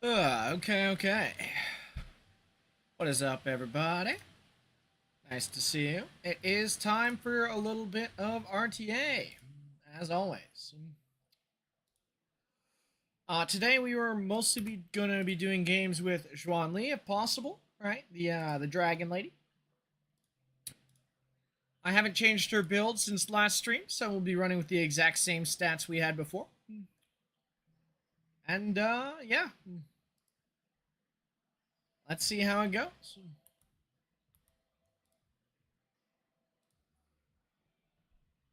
Okay. What is up, everybody? Nice to see you. It is time for a little bit of RTA, as always. Today we were mostly gonna be doing games with Juan Li, if possible, right? The Dragon Lady. I haven't changed her build since last stream, so we'll be running with the exact same stats we had before. And yeah, let's see how it goes.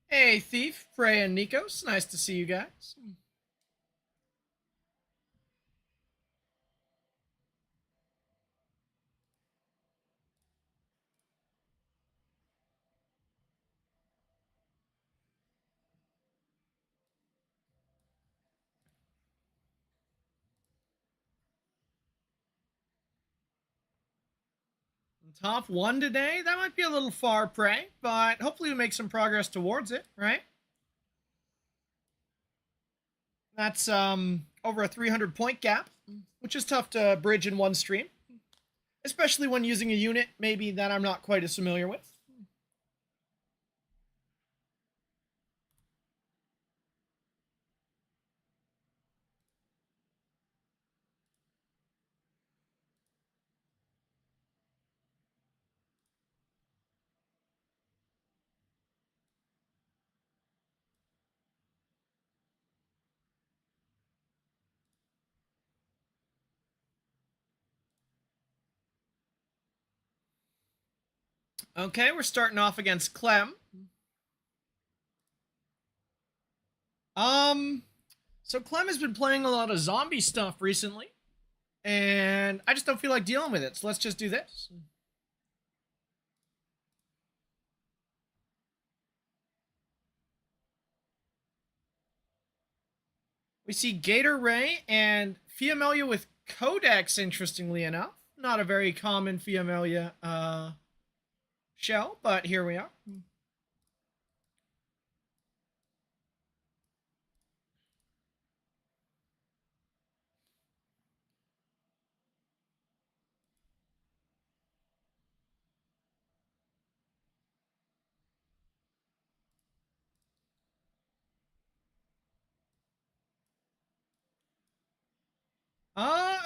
Hey, Thief, Prey, and Nikos. Nice to see you guys. Top one today? That might be a little far, Prey, but hopefully we make some progress towards it, right? That's over a 300 point gap, which is tough to bridge in one stream, especially when using a unit maybe that I'm not quite as familiar with. Okay, we're starting off against Clem. Um, so Clem has been playing a lot of zombie stuff recently, and I just don't feel like dealing with it. So let's just do this. We see Gator Ray and Fiamelia with Codex, interestingly enough. Not a very common Fiamelia shell, but here we are.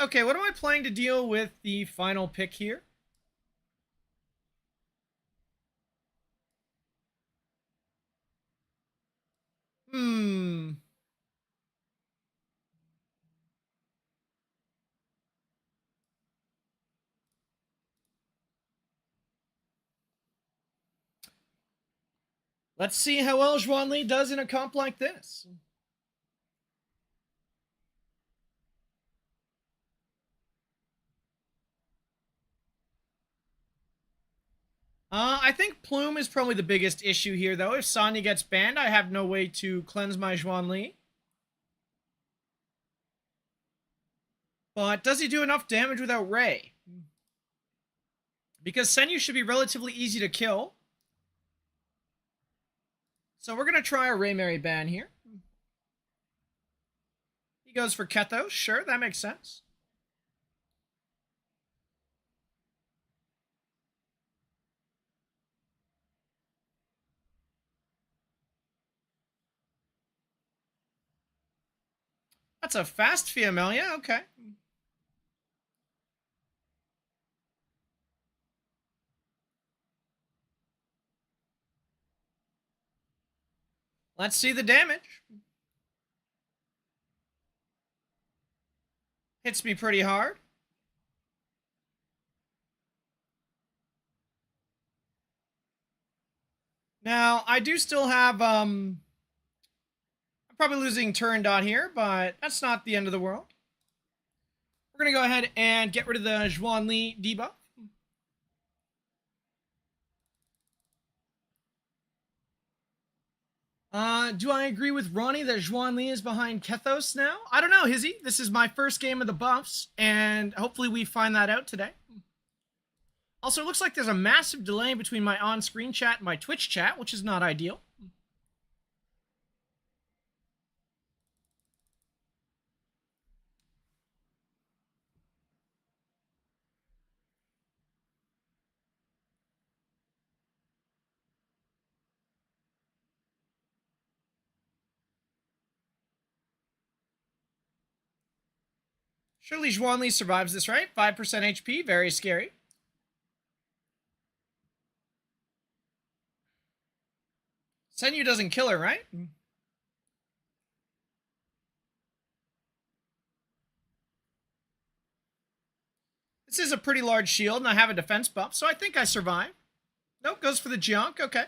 Okay, what am I playing to deal with the final pick here? Hmm. Let's see how well Juan Li does in a comp like this. I think Plume is probably the biggest issue here, though. If Sonya gets banned, I have no way to cleanse my Juan Li. But does he do enough damage without Ray? Because Senyu should be relatively easy to kill. So we're going to try a Ray Mary ban here. He goes for Kethos. Sure, that makes sense. That's a fast Fiamelia. Okay. Let's see the damage. Hits me pretty hard. Now, I do still have, I'm probably losing turn dot here, but that's not the end of the world. We're going to go ahead and get rid of the Juan Li debuff. Do I agree with Ronnie that Juan Li is behind Kethos now? I don't know, Hizzy. This is my first game of the buffs, and hopefully we find that out today. Also, it looks like there's a massive delay between my on-screen chat and my Twitch chat, which is not ideal. Surely Zhuan survives this, right? 5% HP, very scary. Senyu doesn't kill her, right? This is a pretty large shield, and I have a defense buff, so I think I survive. Nope, goes for the junk. Okay.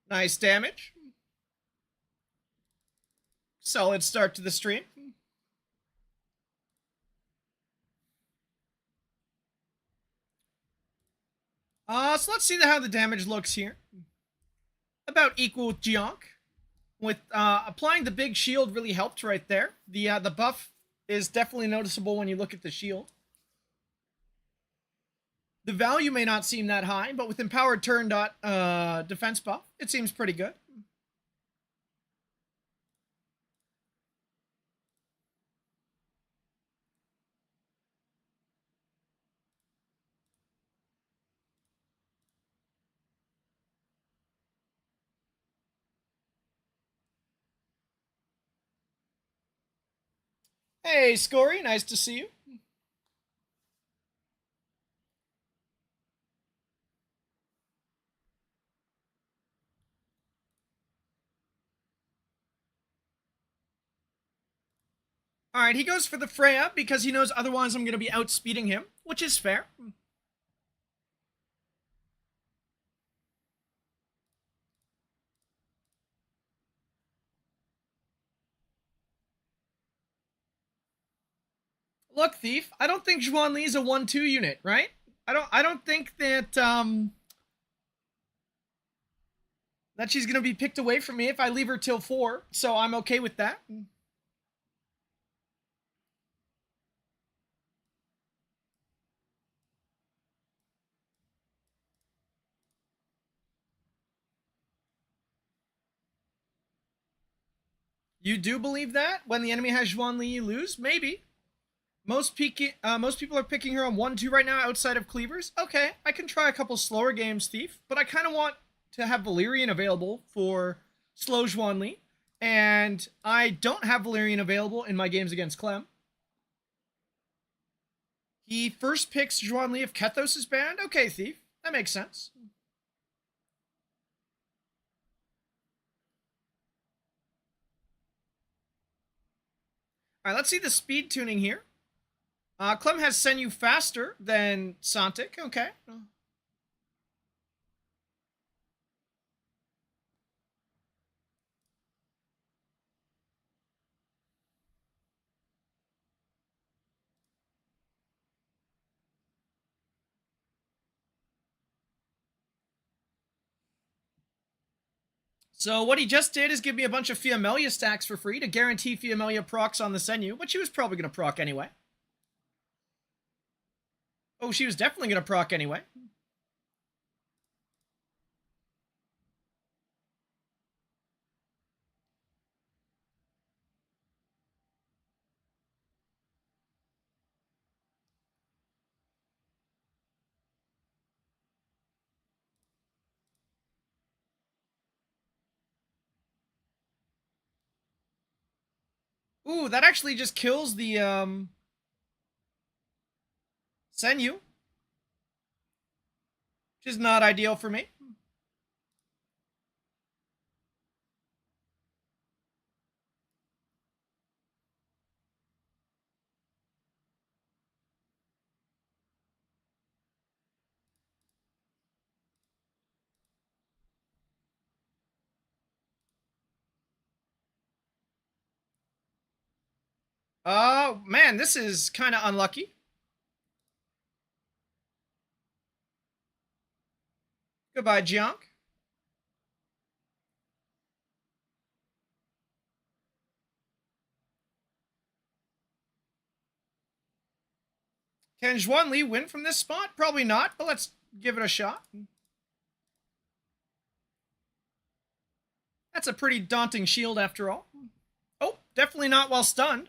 Nice damage. Solid start to the stream. So let's see how the damage looks here. About equal with Jionk. With applying the big shield really helped right there. The buff is definitely noticeable when you look at the shield. The value may not seem that high, but with empowered turn dot defense buff, it seems pretty good. Hey, Scory, nice to see you. All right, he goes for the Freya because he knows otherwise I'm going to be outspeeding him, which is fair. Look, Thief, I don't think Zhuan Li's a 1-2 unit, right? I don't think that that she's gonna be picked away from me if I leave her till 4, so I'm okay with that. You do believe that? When the enemy has Zhuan Li, you lose? Maybe. Most people are picking her on 1-2 right now outside of Cleavers. Okay, I can try a couple slower games, Thief, but I kind of want to have Valyrian available for slow Zhuan Li, and I don't have Valyrian available in my games against Clem. He first picks Zhuan Li if Kethos is banned? Okay, Thief, that makes sense. All right, let's see the speed tuning here. Clem has Senyu faster than Santic. Okay. So what he just did is give me a bunch of Fiamelia stacks for free to guarantee Fiamelia procs on the Senyu, but she was probably going to proc anyway. Oh, she was definitely going to proc anyway. Ooh, that actually just kills the Senyu, which is not ideal for me. Oh, man, this is kind of unlucky. Goodbye, Jionk. Can Zhuan Li win from this spot? Probably not, but let's give it a shot. That's a pretty daunting shield after all. Oh, definitely not while stunned.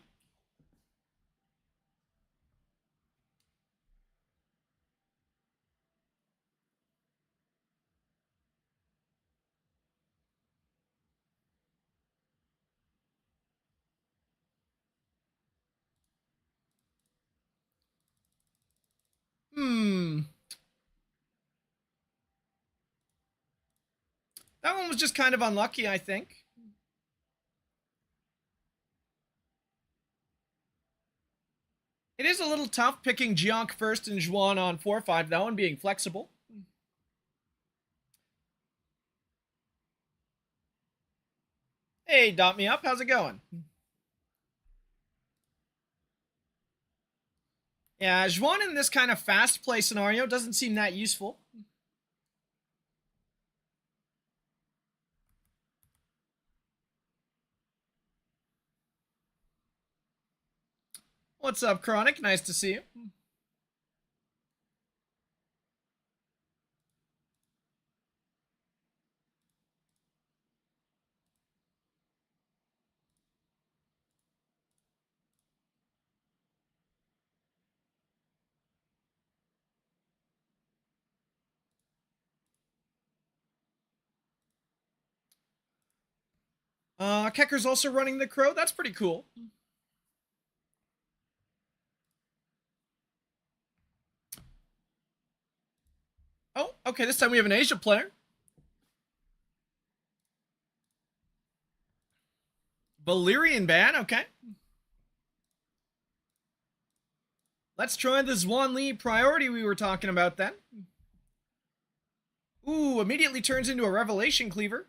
That one was just kind of unlucky, I think. It is a little tough picking Jionk first and Zhuan on 4-5, that one being flexible. Hey, Dot Me Up, how's it going? Yeah, Zhuan in this kind of fast play scenario doesn't seem that useful. What's up, Chronic? Nice to see you. Kecker's also running the Crow. That's pretty cool. Oh, okay, this time we have an Asia player. Valyrian ban, okay. Let's try the Zhuan Li priority we were talking about then. Ooh, immediately turns into a Revelation Cleaver.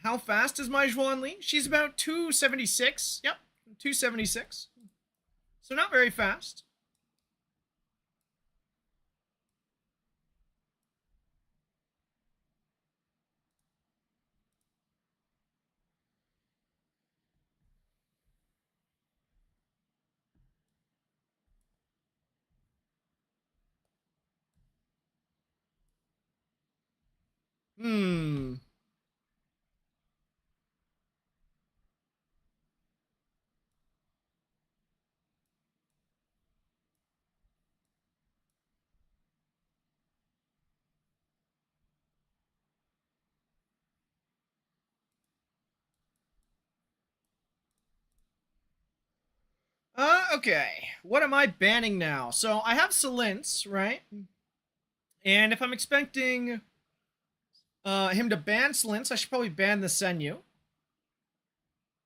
How fast is my Zhuan Li? She's about 276. Yep, 276. So not very fast. Hmm. Okay. What am I banning now? So I have Silence, right? And if I'm expecting him to ban Silence, I should probably ban the Senyu.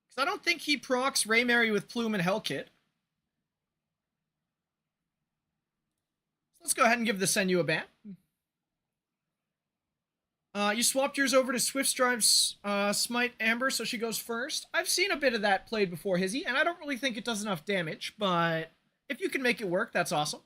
Because I don't think he procs Raymary with Plume and Hellkit. So let's go ahead and give the Senyu a ban. You swapped yours over to Swiftstrive's Smite Amber, so she goes first. I've seen a bit of that played before, Hizzy, and I don't really think it does enough damage, but if you can make it work, that's awesome.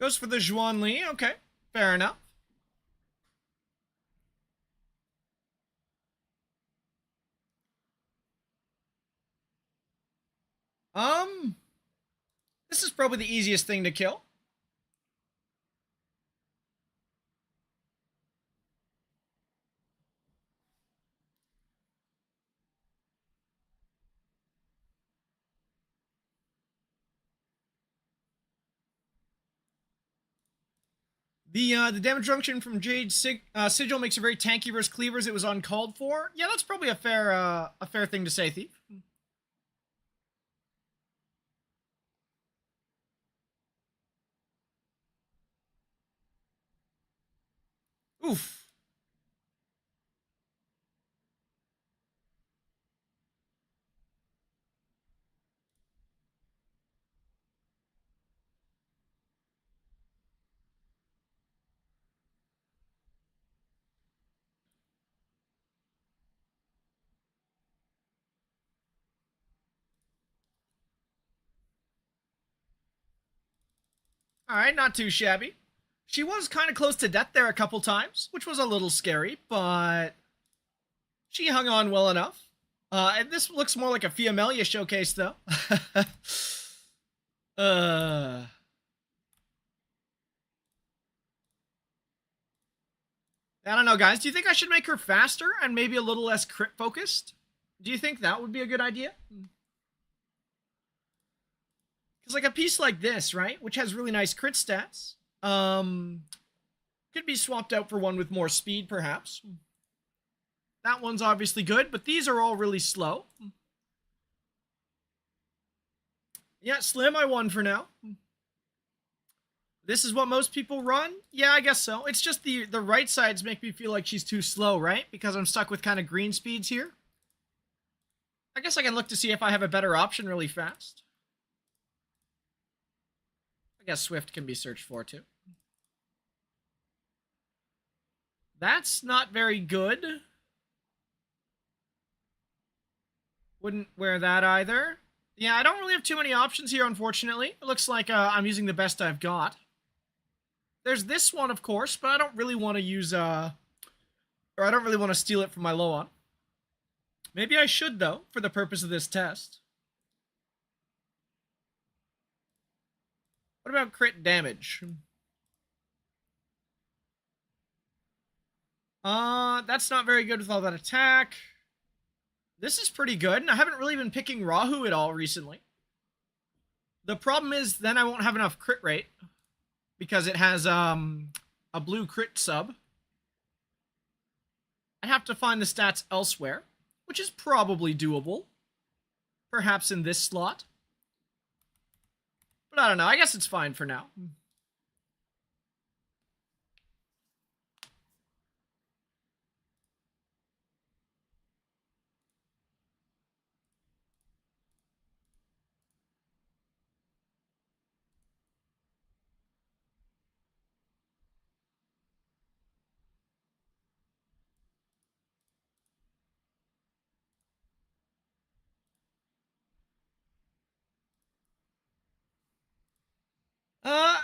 Goes for the Zhuan Li. Okay, fair enough. Um, this is probably the easiest thing to kill. The damage reduction from Jade Sigil makes it very tanky versus cleavers. It was uncalled for. Yeah, that's probably a fair thing to say, Thief. Oof. All right, not too shabby. She was kind of close to death there a couple times, which was a little scary, but she hung on well enough. And this looks more like a Fiamelia showcase, though. uh, I don't know, guys. Do you think I should make her faster and maybe a little less crit focused? Do you think that would be a good idea? Because like a piece like this, right, which has really nice crit stats, could be swapped out for one with more speed, perhaps. That one's obviously good, but these are all really slow. Yeah, Slim, I won for now. This is what most people run? Yeah, I guess so. It's just the right sides make me feel like she's too slow, right? Because I'm stuck with kind of green speeds here. I guess I can look to see if I have a better option really fast. I guess Swift can be searched for, too. That's not very good. Wouldn't wear that either. Yeah, I don't really have too many options here, unfortunately. It looks like I'm using the best I've got. There's this one, of course, but I don't really want to use, or I don't really want to steal it from my low on. Maybe I should, though, for the purpose of this test. What about crit damage? That's not very good with all that attack. This is pretty good, and I haven't really been picking Rahu at all recently. The problem is then I won't have enough crit rate because it has a blue crit sub. I have to find the stats elsewhere, which is probably doable. Perhaps in this slot. But I don't know, I guess it's fine for now.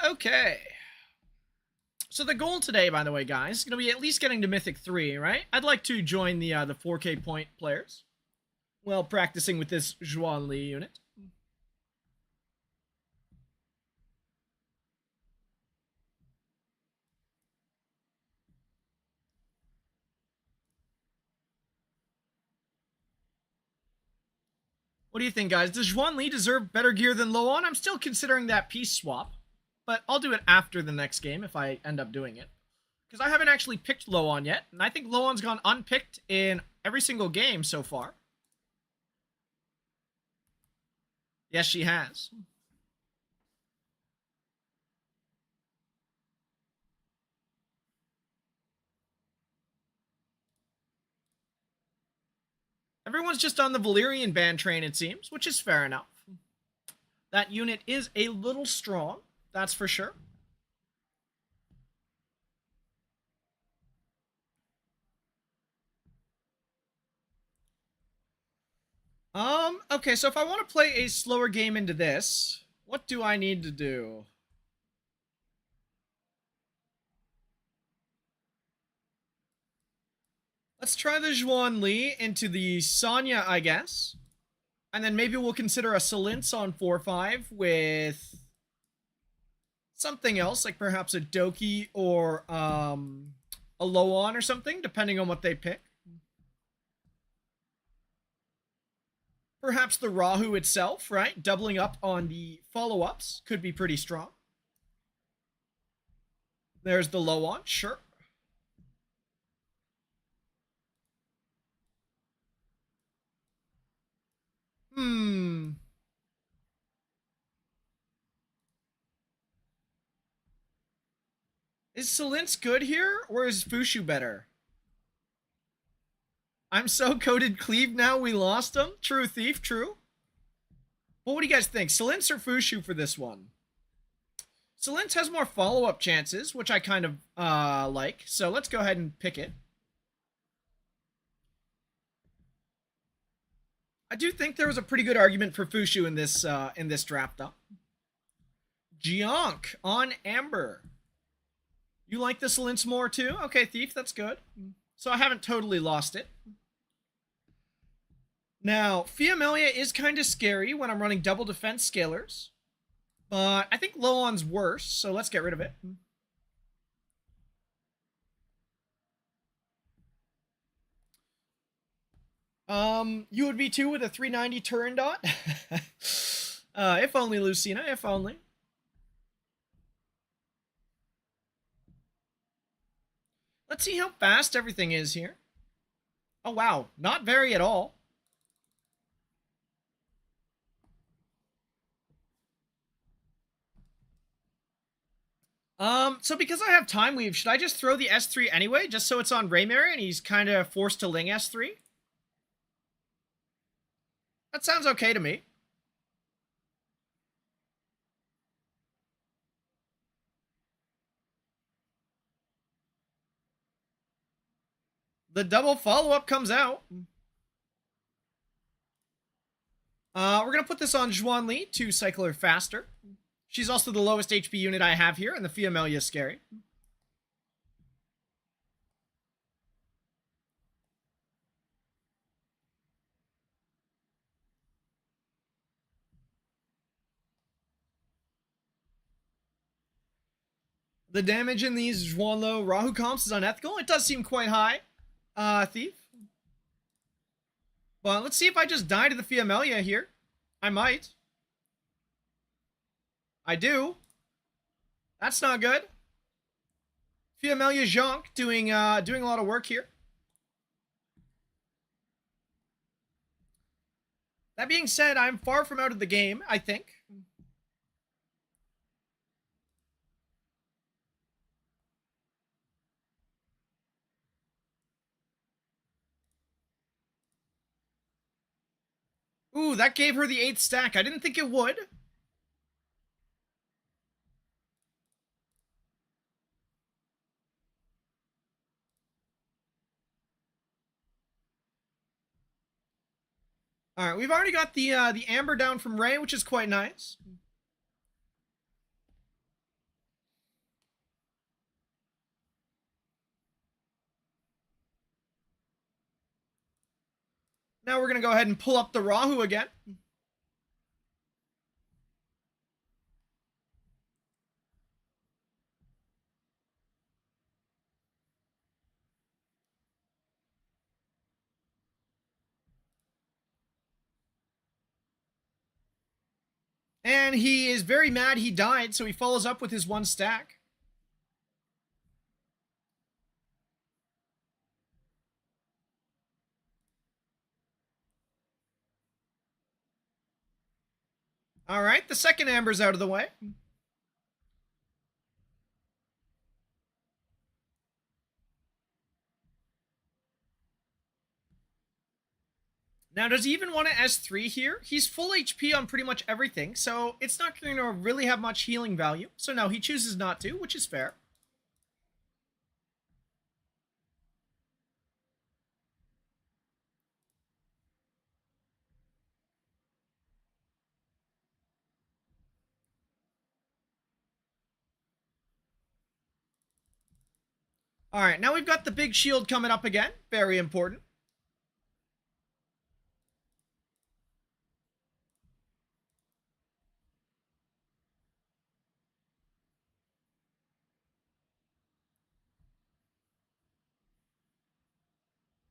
Okay. So the goal today, by the way, guys, is going to be at least getting to Mythic 3, right? I'd like to join the 4K point players while practicing with this Zhuan Li unit. What do you think, guys? Does Zhuan Li deserve better gear than Loan? I'm still considering that piece swap, but I'll do it after the next game if I end up doing it. Because I haven't actually picked Loan yet, and I think Loan's gone unpicked in every single game so far. Yes, she has. Everyone's just on the Valyrian ban train, it seems, which is fair enough. That unit is a little strong, that's for sure. Okay, so if I want to play a slower game into this, what do I need to do? Let's try the Zhuan Li into the Sonya, I guess. And then maybe we'll consider a Salince on 4-5 with something else, like perhaps a Doki or a Loan or something, depending on what they pick. Perhaps the Rahu itself, right? Doubling up on the follow-ups could be pretty strong. There's the Loan, sure. Is Salince good here, or is Fushu better? I'm so coded cleave now we lost him. True, Thief, true. Well, what do you guys think? Salince or Fushu for this one? Salince has more follow-up chances, which I kind of like. So let's go ahead and pick it. I do think there was a pretty good argument for Fushu in this draft, though. Gionk on Amber. You like the Salince more too? Okay, Thief, that's good. So I haven't totally lost it. Now, Fiamelia is kind of scary when I'm running double defense scalers. But I think Loon's worse, so let's get rid of it. You would be too with a 390 turn dot? If only, Lucina, if only. Let's see how fast everything is here. Oh, wow. Not very at all. So because I have Time Weave, should I just throw the S3 anyway, just so it's on Raymary and he's kind of forced to Ling S3? That sounds okay to me. The double follow-up comes out. We're going to put this on Zhuanli to cycle her faster. She's also the lowest HP unit I have here, and the Fiamelia is scary. The damage in these Zhuanlo Rahu comps is unethical. It does seem quite high, Thief. But let's see if I just die to the Fiamelia here. I might. I do. That's not good. Fiamelia Jonk doing a lot of work here. That being said, I'm far from out of the game, I think. Ooh, that gave her the 8th stack. I didn't think it would. All right, we've already got the Amber down from Ray, which is quite nice. Now we're going to go ahead and pull up the Rahu again. And he is very mad he died, so he follows up with his 1 stack. All right, the second Amber's out of the way. Now, does he even want to S3 here? He's full HP on pretty much everything, so it's not going to really have much healing value. So no, he chooses not to, which is fair. All right, now we've got the big shield coming up again. Very important.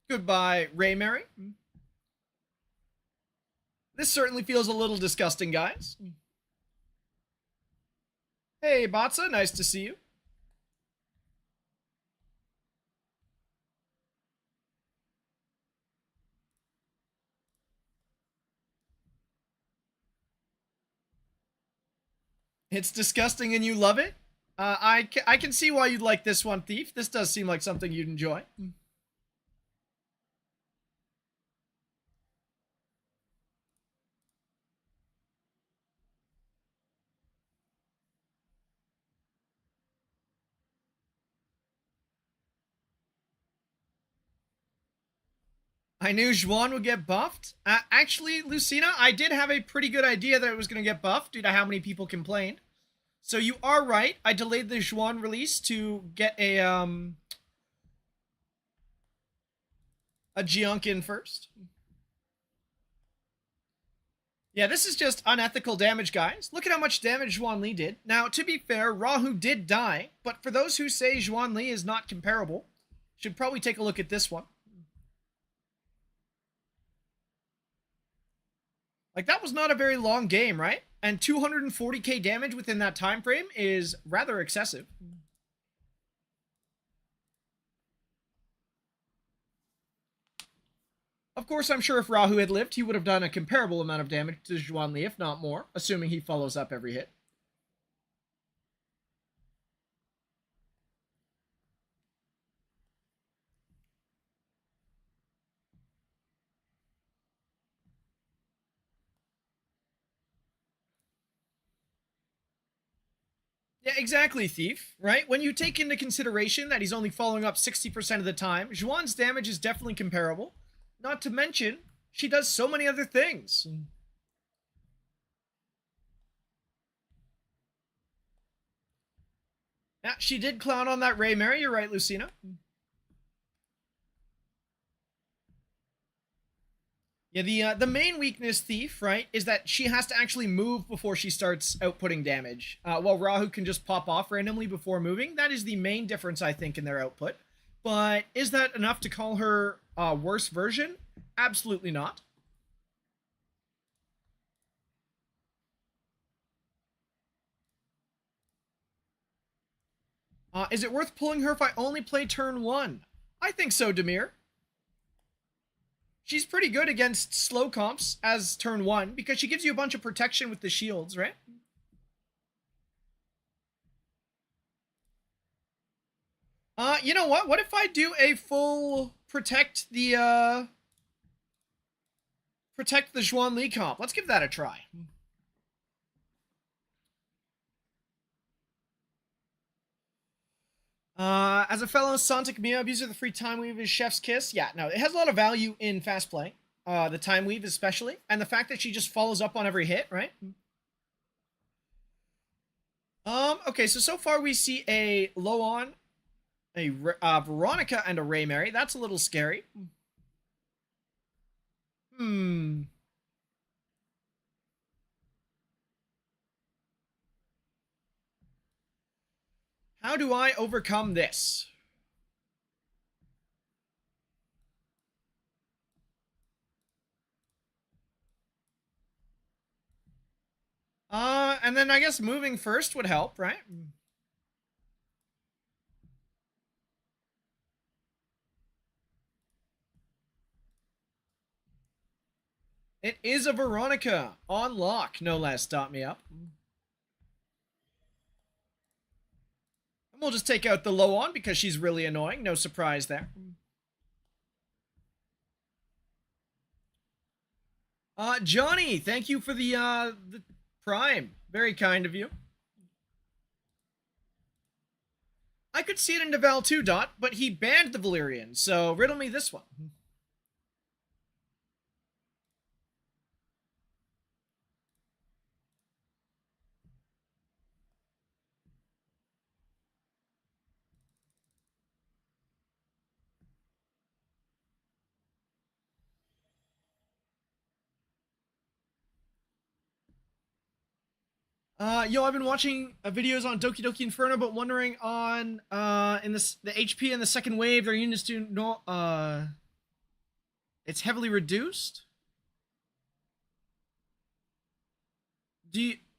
Goodbye, Raymary. This certainly feels a little disgusting, guys. Hey, Batsa, nice to see you. It's disgusting and you love it? I can see why you'd like this one, Thief. This does seem like something you'd enjoy. I knew Juan would get buffed. Actually, Lucina, I did have a pretty good idea that it was going to get buffed due to how many people complained. So you are right. I delayed the Juan release to get a Jiunk in first. Yeah, this is just unethical damage, guys. Look at how much damage Zhuan Li did. Now, to be fair, Rahu did die, but for those who say Zhuan Li is not comparable, should probably take a look at this one. Like, that was not a very long game, right? And 240k damage within that time frame is rather excessive. Of course, I'm sure if Rahu had lived, he would have done a comparable amount of damage to Zhuan Li, if not more, assuming he follows up every hit. Yeah, exactly, Thief, right? When you take into consideration that he's only following up 60% of the time, Zhuan's damage is definitely comparable. Not to mention, she does so many other things. Yeah, she did clown on that Ray Mary, you're right, Lucina. Yeah, the main weakness, Thief, right, is that she has to actually move before she starts outputting damage, while Rahu can just pop off randomly before moving. That is the main difference, I think, in their output. But is that enough to call her a worse version? Absolutely not. Is it worth pulling her if I only play turn 1? I think so, Demir. She's pretty good against slow comps as turn 1 because she gives you a bunch of protection with the shields, right? You know what? What if I do a full protect the Zhuan Li comp? Let's give that a try. As a fellow Santic Mia abuser, the free time weave is chef's kiss. Yeah, no, it has a lot of value in fast play. The time weave especially, and the fact that she just follows up on every hit, right? Okay, so far we see a Loan, a Veronica, and a Ray Mary. That's a little scary. How do I overcome this? And then I guess moving first would help, right? It is a Veronica on lock, no less. Stop me up. And we'll just take out the Loan because she's really annoying. No surprise there. Johnny, thank you for the Prime. Very kind of you. I could see it in Deval too, Dot, but he banned the Valyrian, so riddle me this one. Yo, I've been watching videos on Doki Doki Inferno, but wondering on in the HP in the second wave, their units do no it's heavily reduced.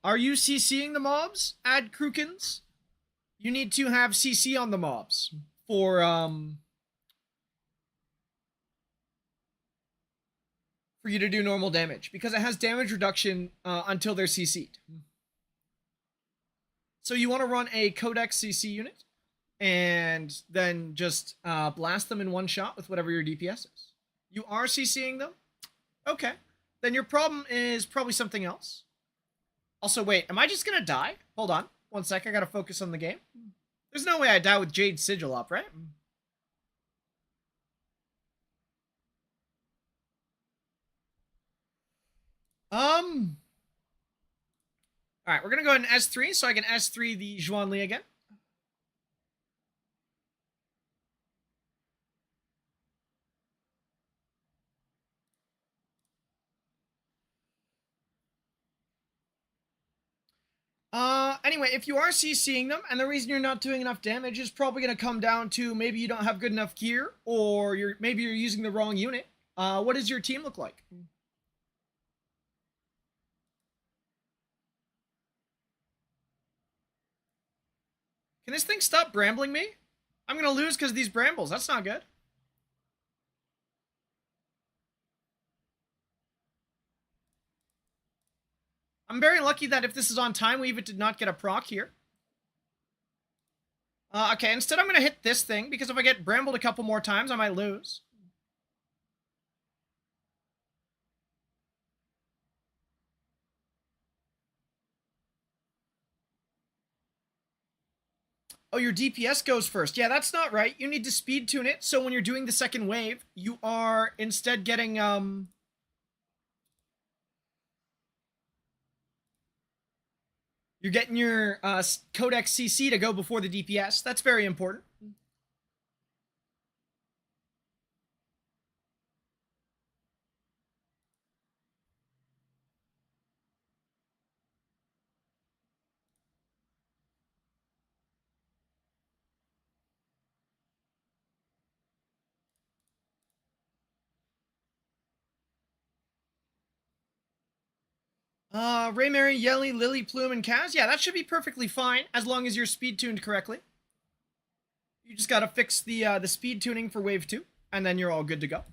Are you CCing the mobs? Add Krukens? You need to have CC on the mobs for you to do normal damage because it has damage reduction until they're CC'd. So you want to run a Codex CC unit and then just blast them in one shot with whatever your DPS is. You are CCing them? Okay. Then your problem is probably something else. Also, wait, am I just gonna die? Hold on. 1 sec, I gotta focus on the game. There's no way I die with Jade Sigil up, right? Alright, we're gonna go ahead and S3 so I can S3 the Zhuan again. Anyway, if you are CCing them, and the reason you're not doing enough damage is probably going to come down to maybe you don't have good enough gear, or maybe you're using the wrong unit. What does your team look like? Can this thing stop brambling me? I'm going to lose because of these brambles. That's not good. I'm very lucky that if this is on time, we even did not get a proc here. Okay, instead I'm going to hit this thing, because if I get brambled a couple more times, I might lose. Oh, your DPS goes first. Yeah, that's not right. You need to speed tune it, so when you're doing the second wave, you are instead getting, you're getting your Codex CC to go before the DPS. That's very important. Raymary, Yelly, Lily, Plume, and Kaz. Yeah, that should be perfectly fine as long as you're speed tuned correctly. You just gotta fix the speed tuning for wave 2, and then you're all good to go.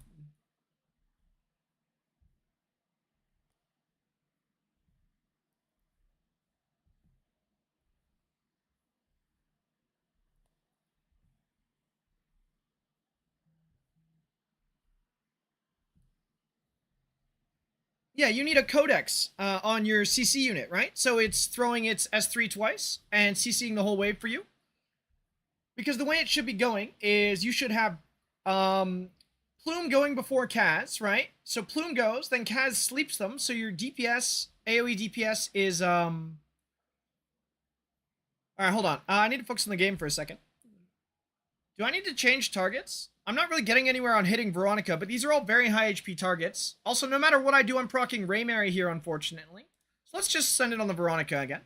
Yeah, you need a codex on your CC unit, right? So it's throwing its S3 twice and CCing the whole wave for you. Because the way it should be going is you should have Plume going before Kaz, right? So Plume goes, then Kaz sleeps them, so your DPS, AoE DPS is Alright, hold on. I need to focus on the game for a second. Do I need to change targets? I'm not really getting anywhere on hitting Veronica, but these are all very high HP targets. Also, no matter what I do, I'm proccing Raymary here, unfortunately. So let's just send it on the Veronica again.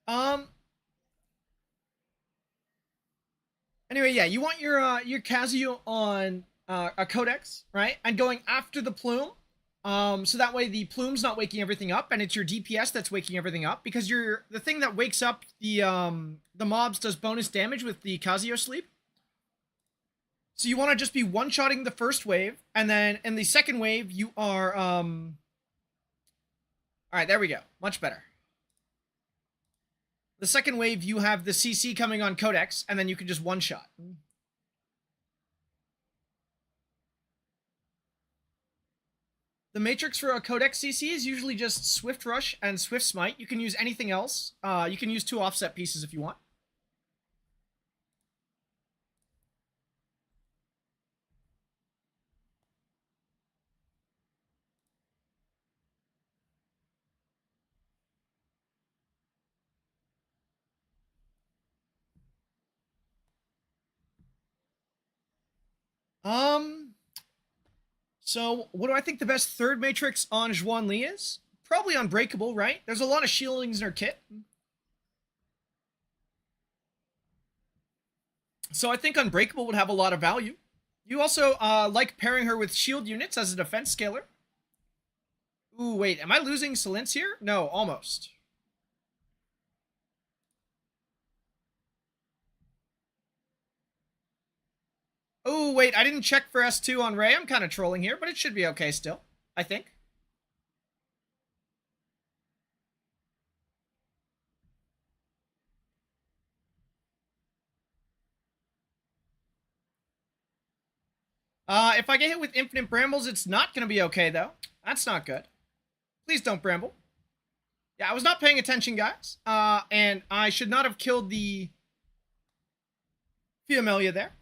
Um. Anyway, yeah, you want your Kazuya on a Codex, right? And going after the Plume. So that way the Plume's not waking everything up, and it's your DPS that's waking everything up, because the thing that wakes up the mobs does bonus damage with the Kazuya sleep. So you want to just be one-shotting the first wave, and then in the second wave you are Alright, there we go. Much better. The second wave you have the CC coming on Codex, and then you can just one-shot. The matrix for a Codex CC is usually just Swift Rush and Swift Smite. You can use anything else. You can use 2 offset pieces if you want. Um, So, what do I think the best third matrix on Zhuan Li is? Probably Unbreakable, right? There's a lot of shieldings in her kit. So I think Unbreakable would have a lot of value. You also like pairing her with shield units as a defense scaler. Ooh, wait, am I losing Silence here? No, almost. Oh, wait, I didn't check for S2 on Ray. I'm kind of trolling here, but it should be okay still, I think. If I get hit with infinite brambles, it's not going to be okay, though. That's not good. Please don't bramble. Yeah, I was not paying attention, guys. And I should not have killed the Fiamelia there.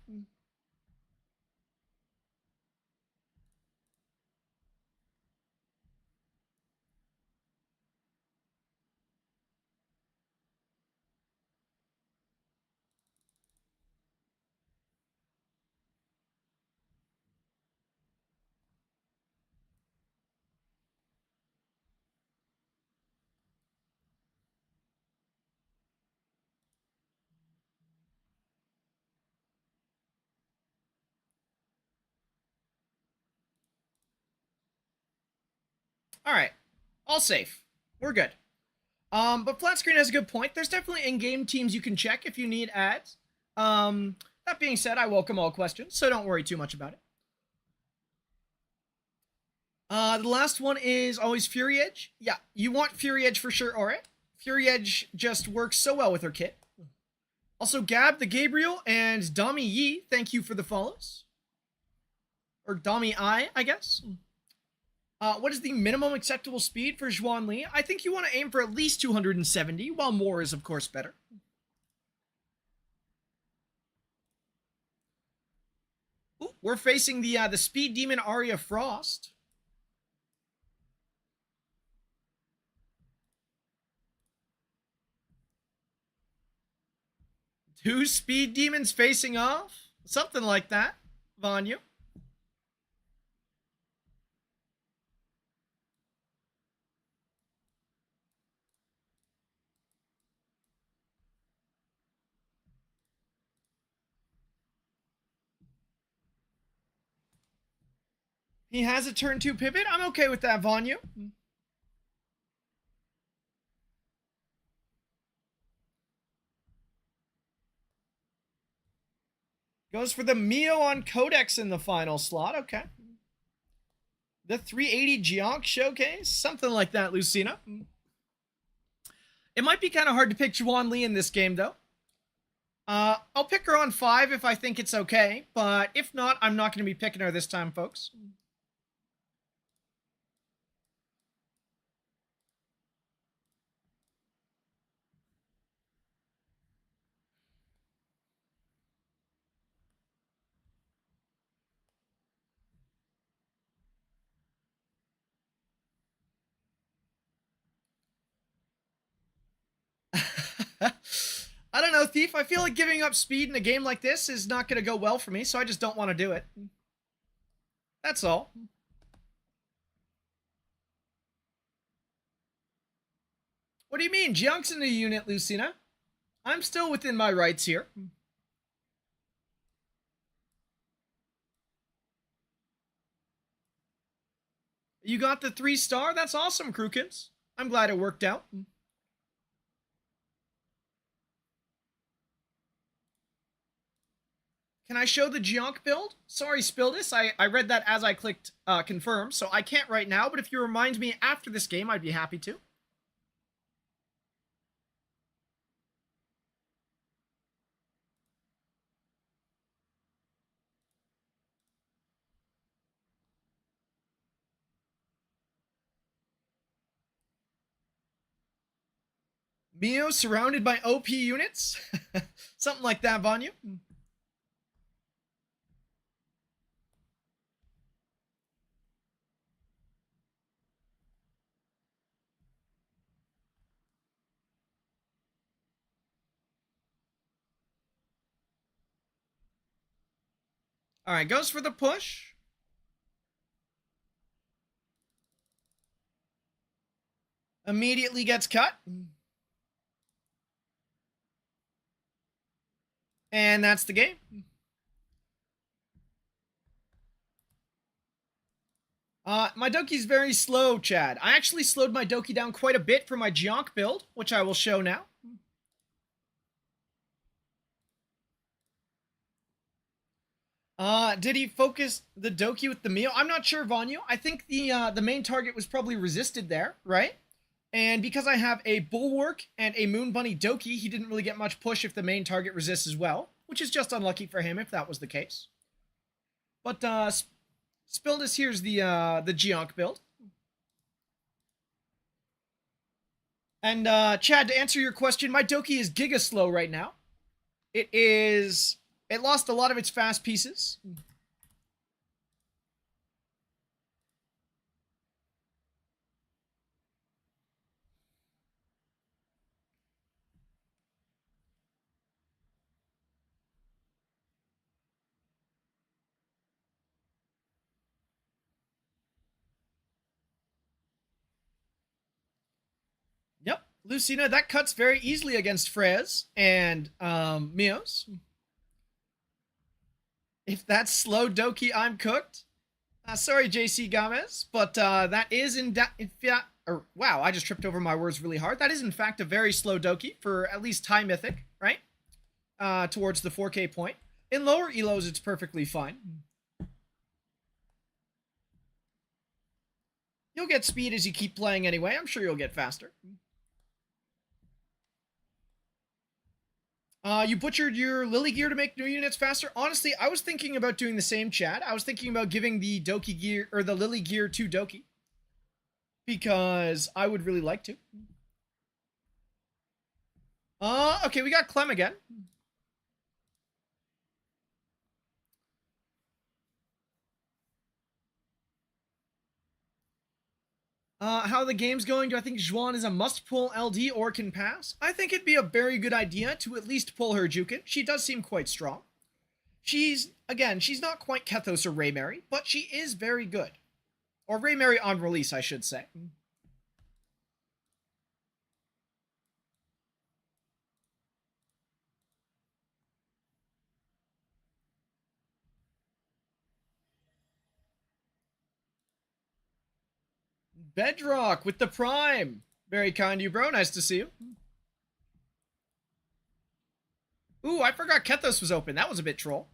All right, all safe. We're good. But flat screen has a good point. There's definitely in-game teams you can check if you need ads. That being said, I welcome all questions, so don't worry too much about it. The last one is always Fury Edge. Yeah, you want Fury Edge for sure, alright. Fury Edge just works so well with her kit. Also, Gab the Gabriel and Dami Yi, thank you for the follows. Or Dami I guess. What is the minimum acceptable speed for Zhuan Li? I think you want to aim for at least 270, while more is, of course, better. Ooh, we're facing the Speed Demon Arya Frost. Two Speed Demons facing off? Something like that, Vanyu. He has a turn 2 pivot. I'm okay with that, Vanyu. Goes for the Mio on Codex in the final slot. Okay. The 380 Geonk showcase. Something like that, Lucina. It might be kind of hard to pick Zhuan Li in this game, though. I'll pick her on 5 if I think it's okay. But if not, I'm not going to be picking her this time, folks. I don't know, Thief. I feel like giving up speed in a game like this is not going to go well for me, so I just don't want to do it. That's all. What do you mean? Geonk's in the unit, Lucina. I'm still within my rights here. You got the 3-star? That's awesome, Krukins. I'm glad it worked out. Can I show the Geonk build? Sorry, Spildis. I read that as I clicked confirm, so I can't right now, but if you remind me after this game, I'd be happy to. Mio surrounded by OP units? Something like that, Vanyu. All right, goes for the push. Immediately gets cut. And that's the game. My Doki's very slow, Chad. I actually slowed my Doki down quite a bit for my Geonk build, which I will show now. Did he focus the Doki with the Mio? I'm not sure, Vanyu. I think the main target was probably resisted there, right? And because I have a Bulwark and a Moon Bunny Doki, he didn't really get much push if the main target resists as well, which is just unlucky for him if that was the case. But Spildus, here's the Geonk build. And Chad, to answer your question, my Doki is giga slow right now. It lost a lot of its fast pieces. Yep, Lucina, that cuts very easily against Frez and Mios. If that's slow Doki, I'm cooked. Sorry, JC Gomez, but that is wow, I just tripped over my words really hard. That is in fact a very slow Doki for at least high mythic, right? Towards the 4K point. In lower elos, it's perfectly fine. You'll get speed as you keep playing anyway. I'm sure you'll get faster. You butchered your Lily gear to make new units faster. Honestly, I was thinking about doing the same, Chad. I was thinking about giving the Doki gear or the Lily gear to Doki because I would really like to. Okay, we got Clem again. How the game's going? Do I think Zhuan is a must-pull LD or can pass? I think it'd be a very good idea to at least pull her Jukin. She does seem quite strong. She's not quite Kethos or Raymary, but she is very good. Or Raymary on release, I should say. Bedrock with the Prime. Very kind of you, bro. Nice to see you. Ooh, I forgot Kethos was open. That was a bit troll.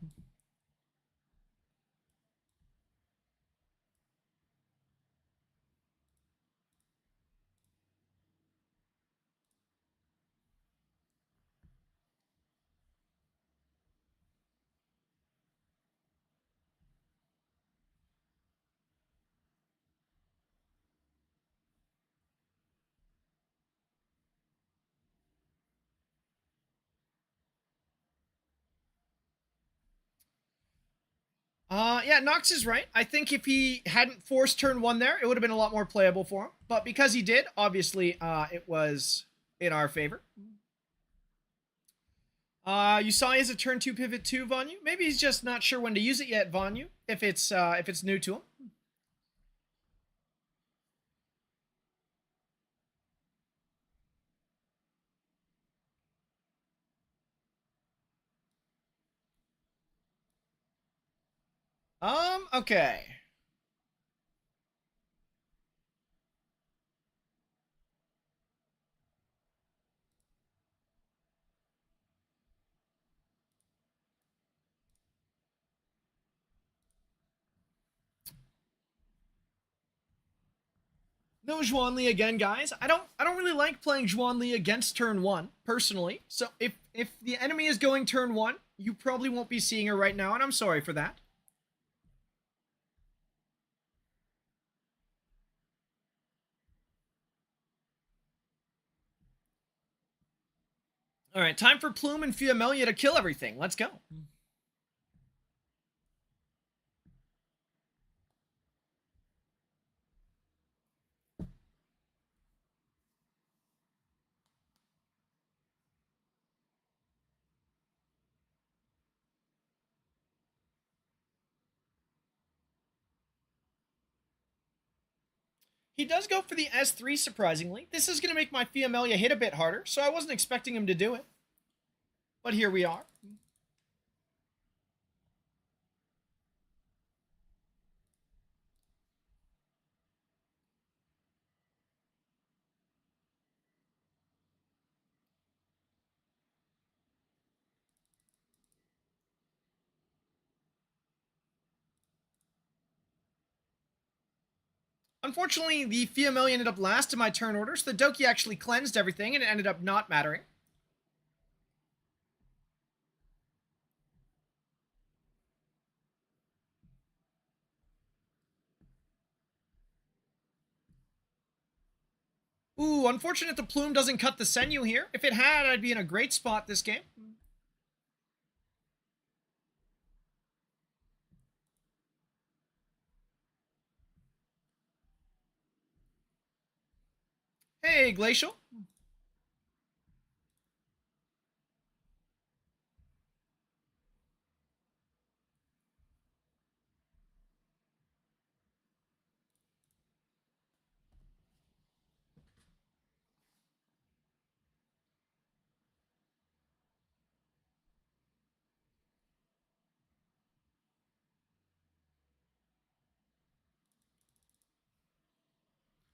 Yeah, Nox is right. I think if he hadn't forced turn 1 there, it would have been a lot more playable for him. But because he did, obviously, it was in our favor. You saw he has a turn 2 pivot too, Vanyu. Maybe he's just not sure when to use it yet, Vanyu, if it's new to him. Okay. No Zhuanli again, guys. I don't really like playing Zhuanli against turn 1, personally. So if the enemy is going turn 1, you probably won't be seeing her right now, and I'm sorry for that. Alright, time for Plume and Fiamelia to kill everything. Let's go. He does go for the S3, surprisingly. This is going to make my Fiamelia hit a bit harder, so I wasn't expecting him to do it. But here we are. Unfortunately, the Fiamelia ended up last in my turn order, so the Doki actually cleansed everything, and it ended up not mattering. Ooh, unfortunate the Plume doesn't cut the Senyu here. If it had, I'd be in a great spot this game. Hey, Glacial.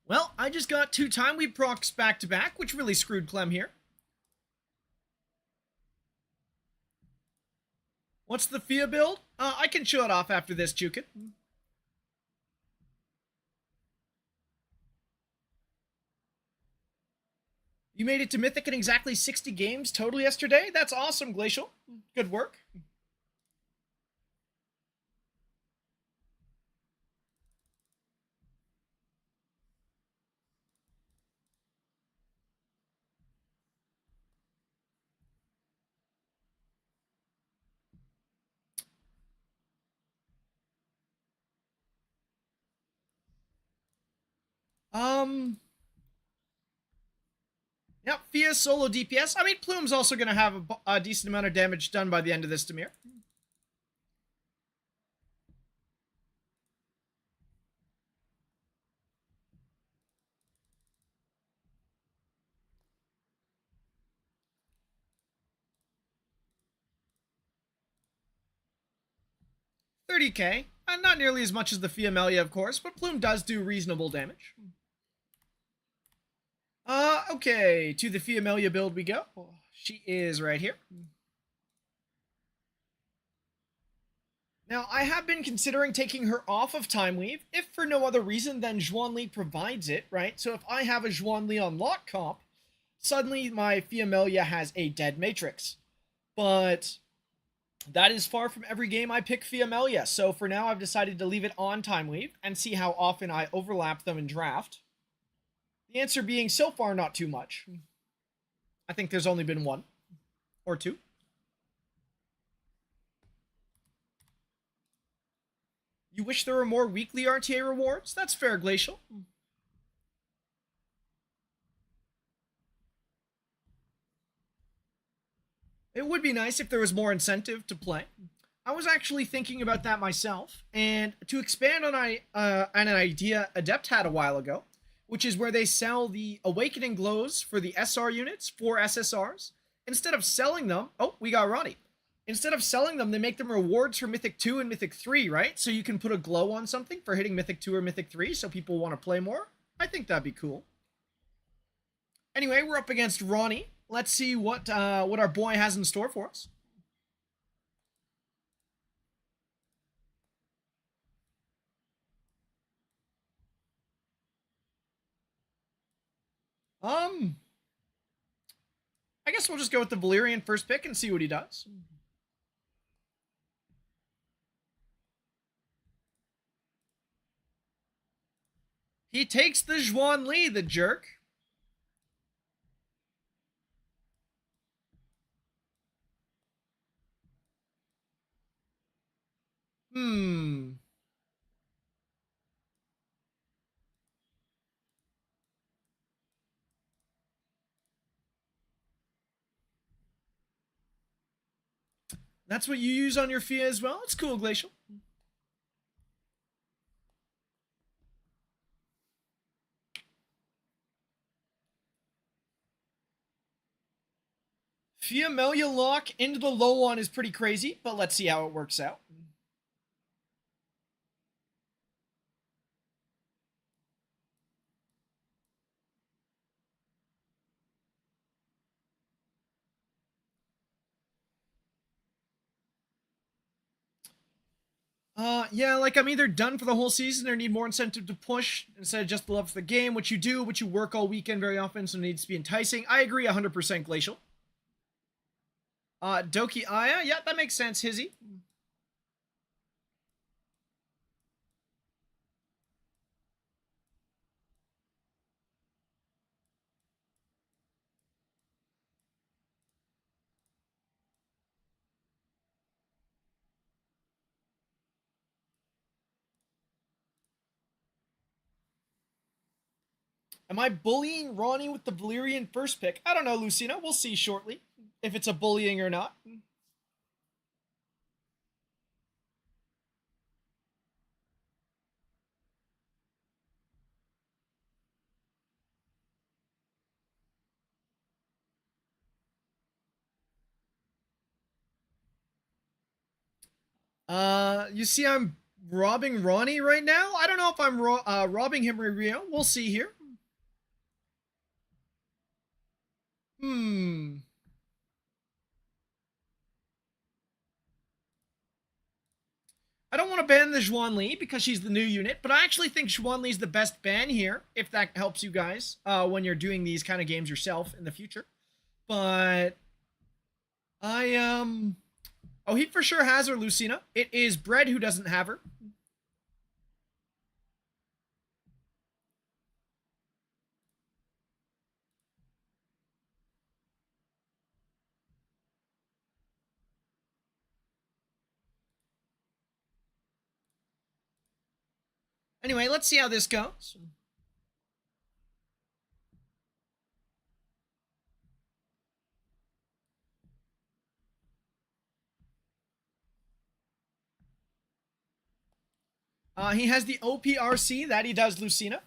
Well, I just got 2 time we procs back to back, which really screwed Clem here. What's the Fia build? I can show it off after this, Jukin. You made it to Mythic in exactly 60 games total yesterday? That's awesome, Glacial. Good work. Yep, Fia solo DPS. I mean, Plume's also going to have a decent amount of damage done by the end of this, Demir. $30k. Not nearly as much as the Fiamelia, of course, but Plume does do reasonable damage. Okay, to the Fiamelia build we go. She is right here. Now, I have been considering taking her off of Time Weave, if for no other reason than Zhuanli provides it, right? So if I have a Zhuanli on lock comp, suddenly my Fiamelia has a dead matrix. But that is far from every game I pick Fiamelia, so for now I've decided to leave it on Time Weave and see how often I overlap them in draft. The answer being so far not too much. I think there's only been 1 or 2. You wish there were more weekly RTA rewards? That's fair, Glacial. It would be nice if there was more incentive to play. I was actually thinking about that myself, and to expand on an idea Adept had a while ago, which is where they sell the Awakening Glows for the SR units for SSRs. Instead of selling them, oh, we got Ronnie. Instead of selling them, they make them rewards for Mythic 2 and Mythic 3, right? So you can put a glow on something for hitting Mythic 2 or Mythic 3 so people want to play more. I think that'd be cool. Anyway, we're up against Ronnie. Let's see what our boy has in store for us. I guess we'll just go with the Valyrian first pick and see what he does. He takes the Zhuanli, the jerk. That's what you use on your Fia as well? It's cool, Glacial. Fiamelia lock into the low one is pretty crazy, but let's see how it works out. Yeah, like I'm either done for the whole season or need more incentive to push instead of just the love for the game, which you do, which you work all weekend very often, so it needs to be enticing. I agree 100% Glacial. Doki Aya, yeah, that makes sense, Hizzy. Am I bullying Ronnie with the Valyrian first pick? I don't know, Lucina. We'll see shortly if it's a bullying or not. You see, I'm robbing Ronnie right now. I don't know if I'm robbing him or Rio. We'll see here. Hmm. I don't want to ban the Zhuan Li because she's the new unit, but I actually think Zhuan Li's the best ban here, if that helps you guys when you're doing these kind of games yourself in the future. But I. Oh, he for sure has her, Lucina. It is Bread who doesn't have her. Anyway, let's see how this goes. He has the OPRC that he does, Lucina.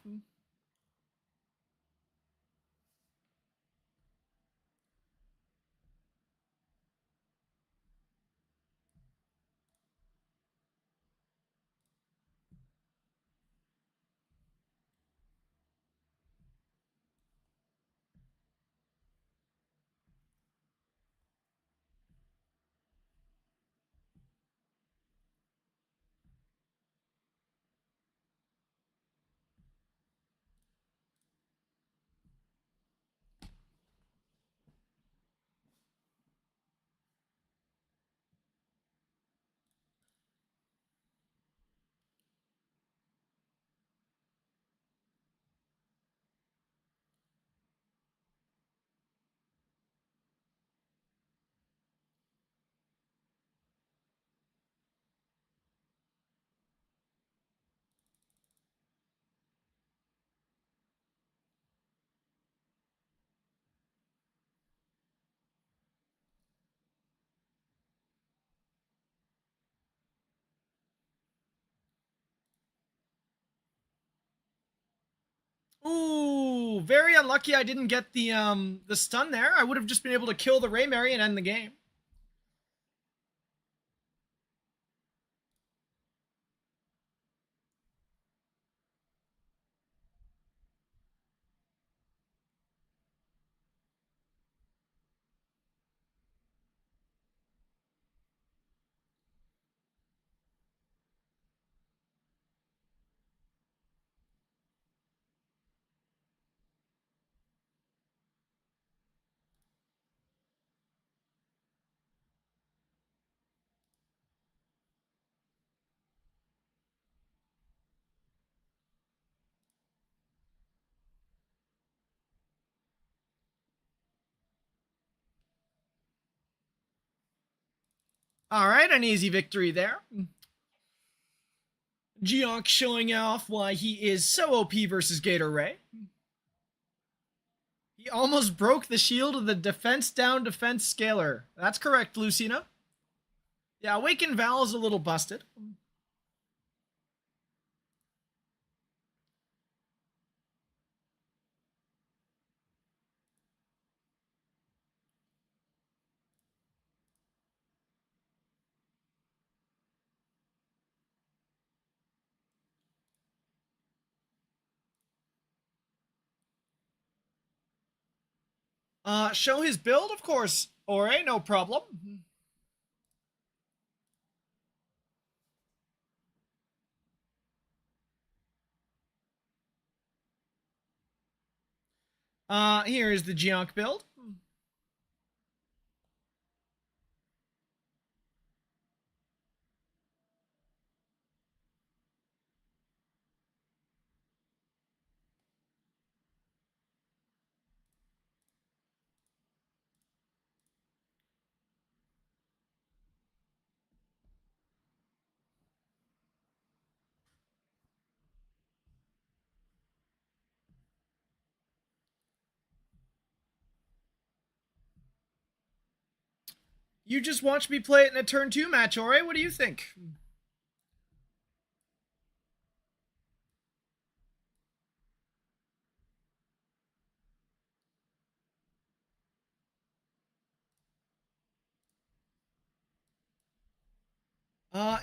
Ooh, very unlucky I didn't get the stun there. I would have just been able to kill the Raymary and end the game. All right, an easy victory there. Geonk showing off why he is so OP versus Gator Ray. He almost broke the shield of the defense down defense scaler. That's correct, Lucina. Yeah, Awakened Val is a little busted. Show his build, of course. Ore, no problem. Here is the Geonk build. You just watched me play it in a turn 2 match, Ore. What do you think?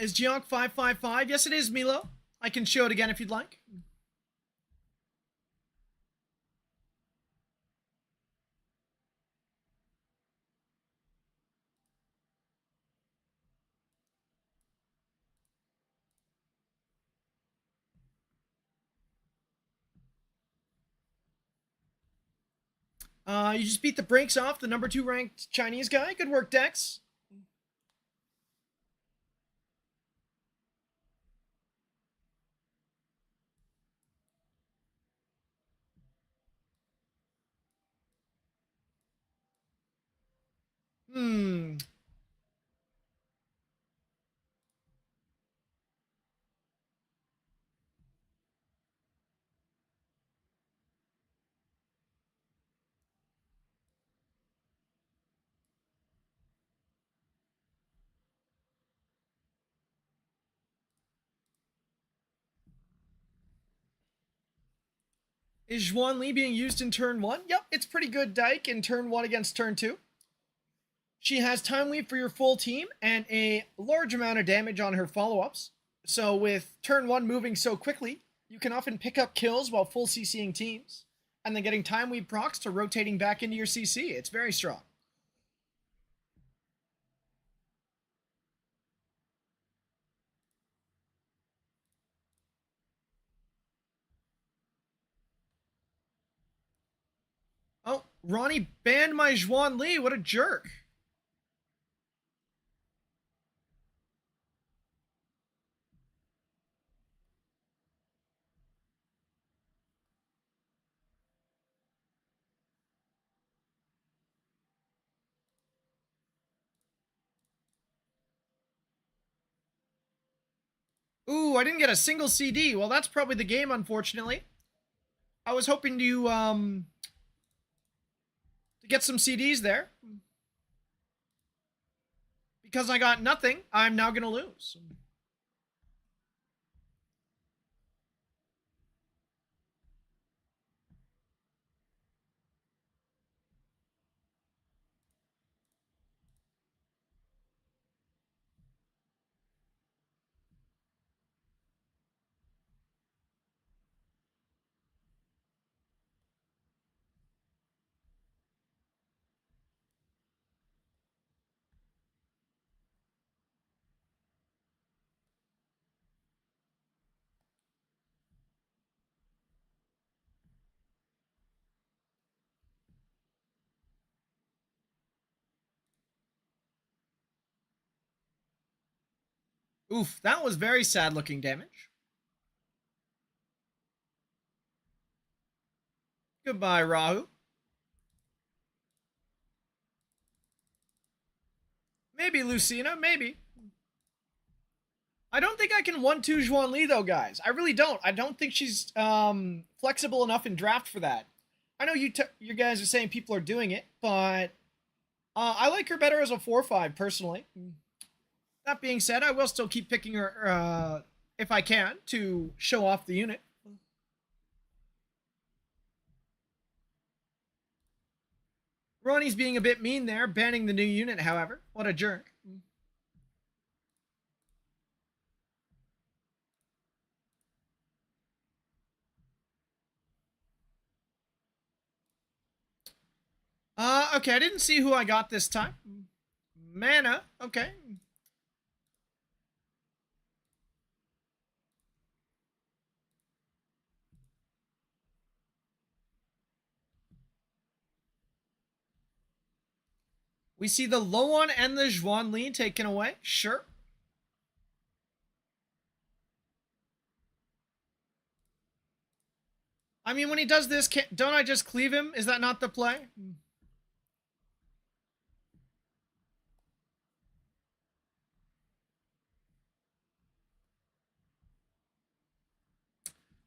Is Geonk 555? Yes, it is, Milo. I can show it again if you'd like. You just beat the brakes off the number 2 ranked Chinese guy. Good work, Dex. Hmm. Is Zhuan Li being used in turn 1? Yep, it's pretty good Dyke in turn 1 against turn 2. She has time lead for your full team and a large amount of damage on her follow-ups. So with turn 1 moving so quickly, you can often pick up kills while full CCing teams, and then getting time lead procs to rotating back into your CC. It's very strong. Oh, Ronnie banned my Zhuan Li. What a jerk. Ooh, I didn't get a single CD. Well, that's probably the game, unfortunately. I was hoping to get some CDs there. Because I got nothing, I'm now going to lose. Oof, that was very sad looking damage. Goodbye, Rahu. Maybe Lucina, maybe. I don't think I can 1-2 Zhuan Li though, guys. I really don't. I don't think she's flexible enough in draft for that. I know you guys are saying people are doing it, but I like her better as a 4-5 personally. That being said, I will still keep picking her if I can to show off the unit. Ronnie's being a bit mean there, banning the new unit, however. What a jerk. Okay, I didn't see who I got this time. Mana, okay. We see the Loan and the Zhuanli taken away. Sure. I mean, when he does this, don't I just cleave him? Is that not the play?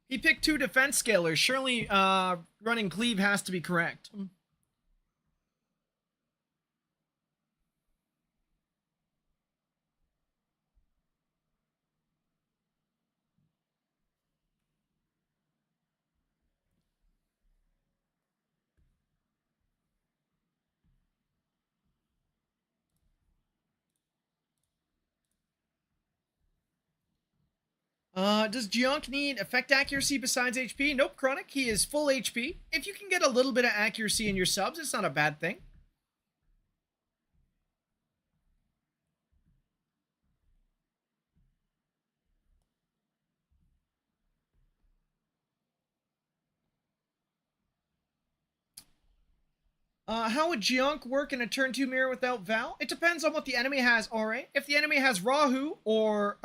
He picked 2 defense scalers. Surely running cleave has to be correct. Does Gionk need effect accuracy besides HP? Nope, Chronic. He is full HP. If you can get a little bit of accuracy in your subs, it's not a bad thing. How would Gionk work in a turn 2 mirror without Val? It depends on what the enemy has, alright. If the enemy has Rahu or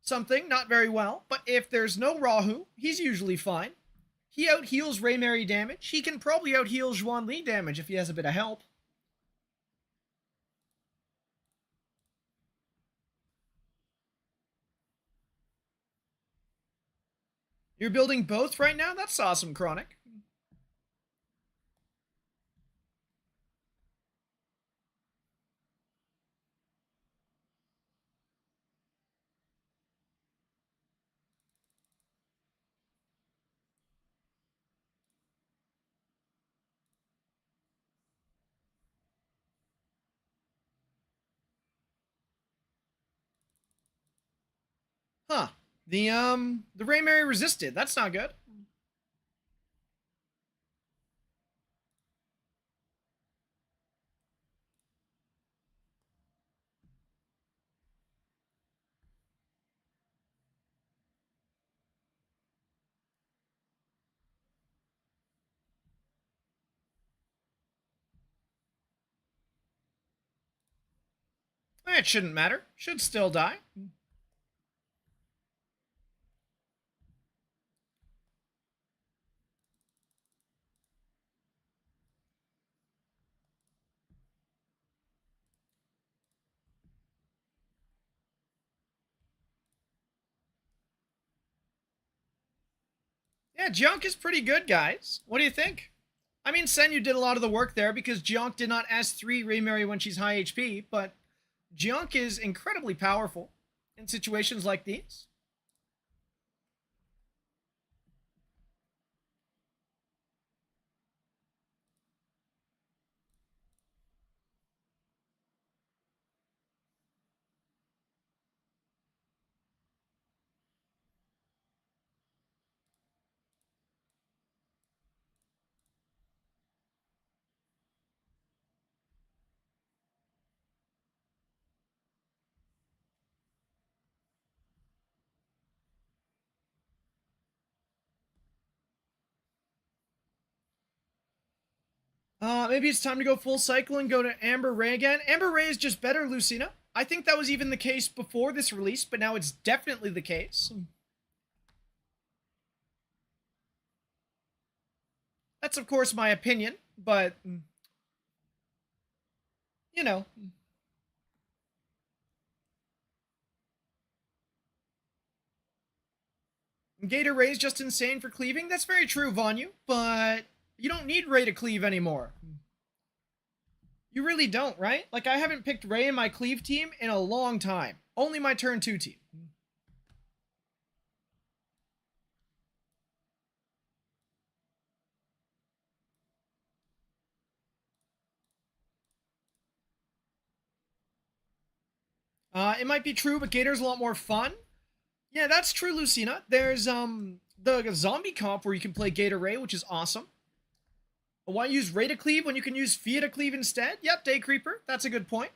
something, not very well. But if there's no Rahu, he's usually fine. He out-heals Raymary damage. He can probably out-heal Zhuanli damage if he has a bit of help. You're building both right now? That's awesome, Chronic. Huh. The Raymary resisted. That's not good. It shouldn't matter. Should still die. Yeah, Gionk is pretty good, guys. What do you think? I mean, Senyu did a lot of the work there because Gionk did not S3 Raymary when she's high HP, but Gionk is incredibly powerful in situations like these. Maybe it's time to go full cycle and go to Amber Ray again. Amber Ray is just better, Lucina. I think that was even the case before this release, but now it's definitely the case. That's, of course, my opinion, but, you know. Gator Ray's just insane for cleaving. That's very true, Vanyu, but you don't need Ray to cleave anymore. You really don't, right? Like, I haven't picked Ray in my cleave team in a long time. Only my turn 2 team. It might be true, but Gator's a lot more fun. Yeah, that's true, Lucina. There's the zombie comp where you can play Gator Ray, which is awesome. Why use Ray to cleave when you can use Fia to cleave instead? Yep, Day Creeper. That's a good point.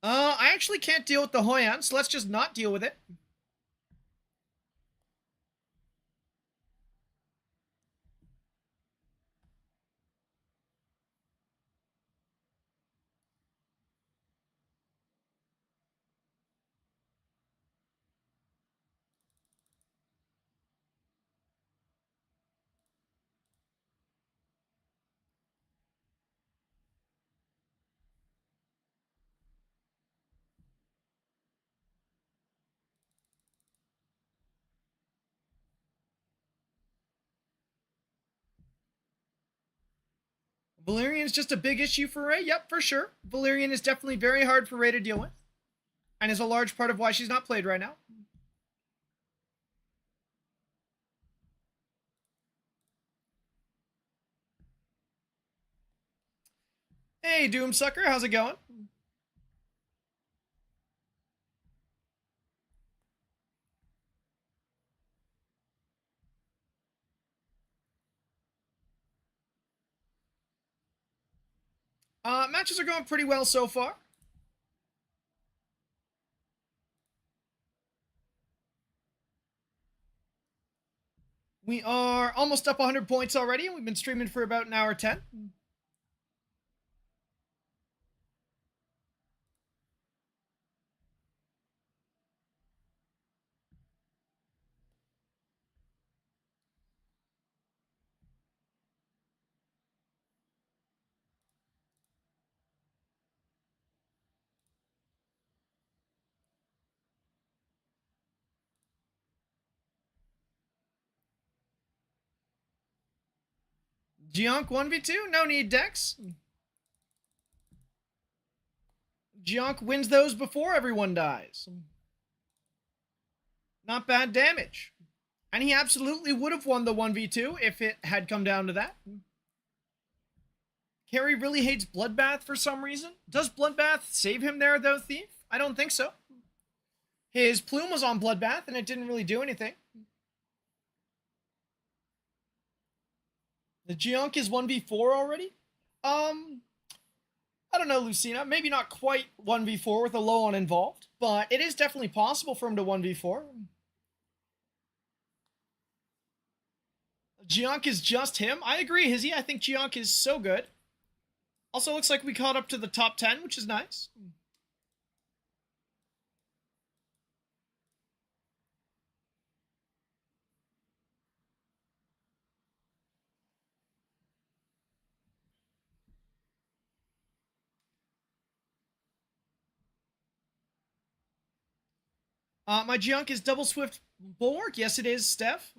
I actually can't deal with the Hoyan, so let's just not deal with it. Valerian's just a big issue for Ray. Yep, for sure. Valerian is definitely very hard for Ray to deal with, and is a large part of why she's not played right now. Hey, Doomsucker, how's it going? Matches are going pretty well so far. We are almost up 100 points already, and we've been streaming for about an hour 10. Gionk 1v2, no need, Dex. Gionk wins those before everyone dies. Not bad damage. And he absolutely would have won the 1v2 if it had come down to that. Carrie really hates Bloodbath for some reason. Does Bloodbath save him there, though, Thief? I don't think so. His plume was on Bloodbath, and it didn't really do anything. The Gionk is 1v4 already? I don't know, Lucina. Maybe not quite 1v4 with a low on involved, but it is definitely possible for him to 1v4. Gionk is just him. I agree, Hizzy. I think Gionk is so good. Also, looks like we caught up to the top 10, which is nice. My Gionk is double swift bulwark. Yes, it is, Steph.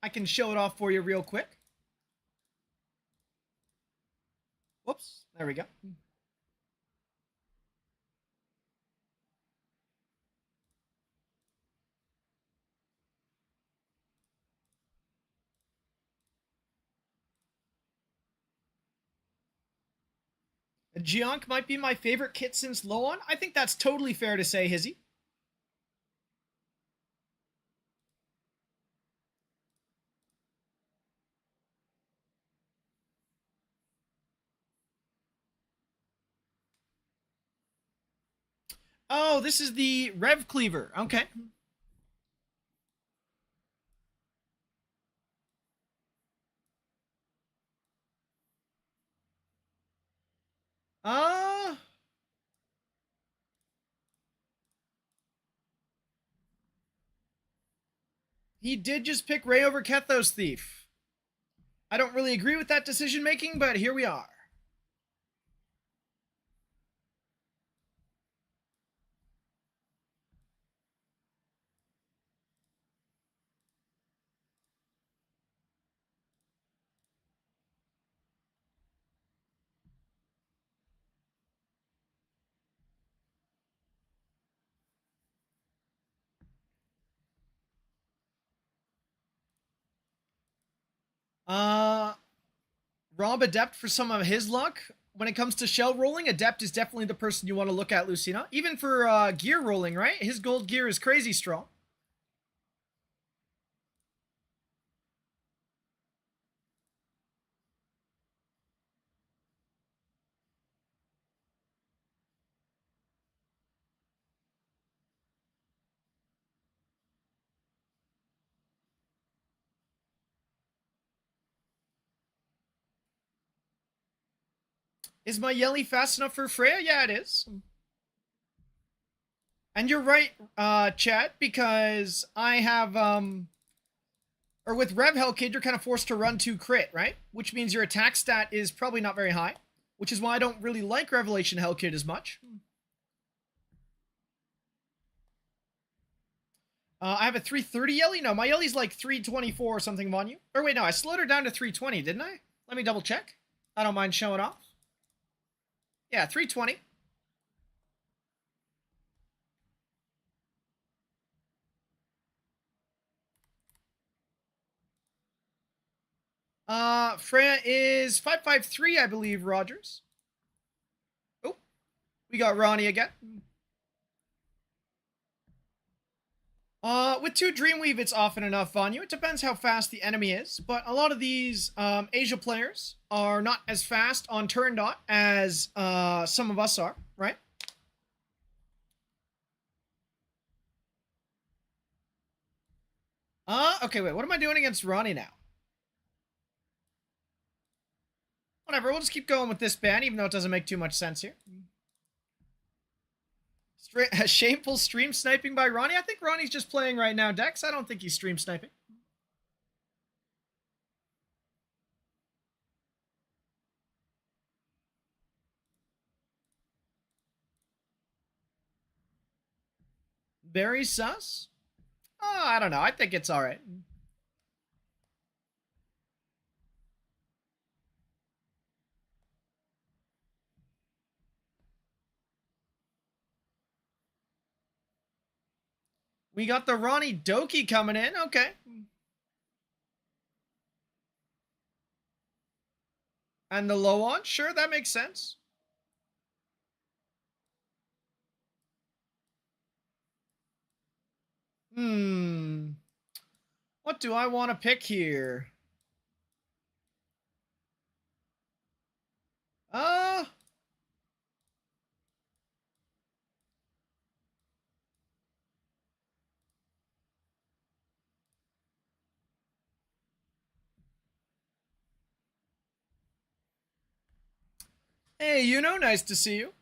I can show it off for you real quick. Whoops. There we go. Gionk might be my favorite kit since Loan. I think that's totally fair to say, Hizzy. Oh, this is the Rev Cleaver. Okay. Uh, he did just pick Ray over Kethos Thief. I don't really agree with that decision making, but here we are. Uh, Rob Adept for some of his luck. When it comes to shell rolling, Adept is definitely the person you want to look at, Lucina. Even for gear rolling, right? His gold gear is crazy strong. Is my Yelly fast enough for Freya? Yeah, it is. And you're right, chat, because I have, or with Rev Hellkid, you're kind of forced to run to crit, right? Which means your attack stat is probably not very high, which is why I don't really like Revelation Hellkid as much. I have a 330 Yelly? No, my Yelly's like 324 or something on you. Or wait, no, I slowed her down to 320, didn't I? Let me double check. I don't mind showing off. Yeah, 320. Freya is 553, I believe, Rogers. Oh, we got Ronnie again. With 2 Dreamweave, it's often enough on you. It depends how fast the enemy is, but a lot of these Asia players are not as fast on turn dot as some of us are, right? Okay, wait, what am I doing against Ronnie now? Whatever, we'll just keep going with this ban, even though it doesn't make too much sense here. Shameful stream sniping by Ronnie? I think Ronnie's just playing right now, Dex. I don't think he's stream sniping. Very sus? Oh, I don't know. I think it's alright. We got the Ronnie Doki coming in. Okay. And the low on? Sure, that makes sense. What do I want to pick here? Hey, nice to see you.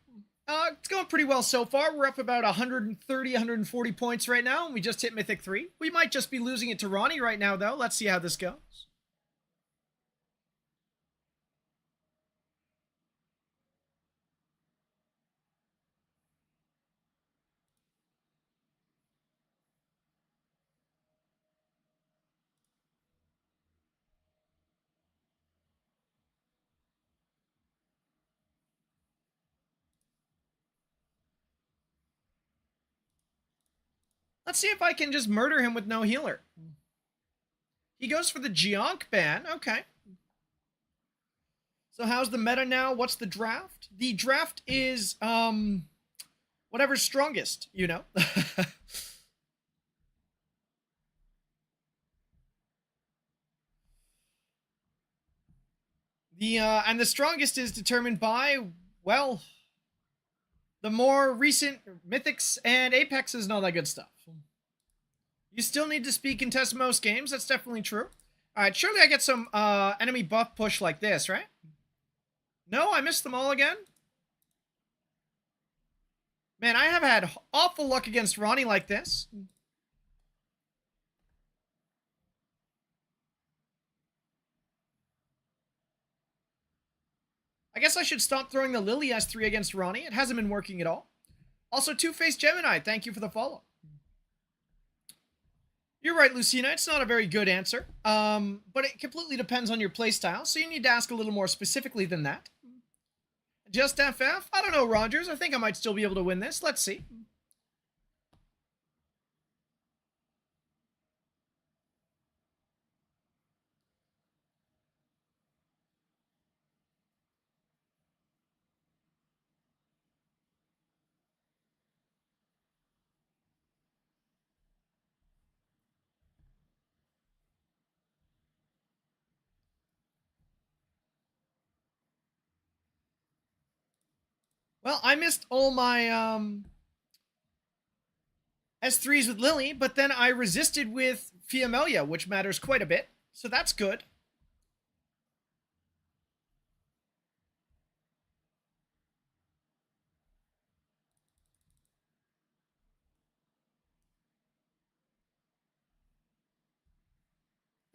It's going pretty well so far. We're up about 130, 140 points right now, and we just hit Mythic 3. We might just be losing it to Ronnie right now, though. Let's see how this goes. Let's see if I can just murder him with no healer. He goes for the Geonk ban. Okay. So how's the meta now? What's the draft? The draft is, whatever's strongest, And the strongest is determined by, well, the more recent Mythics and Apexes and all that good stuff. You still need to speak and test most games. That's definitely true. Alright, surely I get some enemy buff push like this, right? No, I missed them all again? Man, I have had awful luck against Ronnie like this. I guess I should stop throwing the Lily S3 against Ronnie. It hasn't been working at all. Also, Two-Faced Gemini, thank you for the follow. You're right, Lucina. It's not a very good answer, but it completely depends on your playstyle, so you need to ask a little more specifically than that. Just FF? I don't know, Rogers. I think I might still be able to win this. Let's see. Well, I missed all my S3s with Lily, but then I resisted with Fiamelia, which matters quite a bit. So that's good.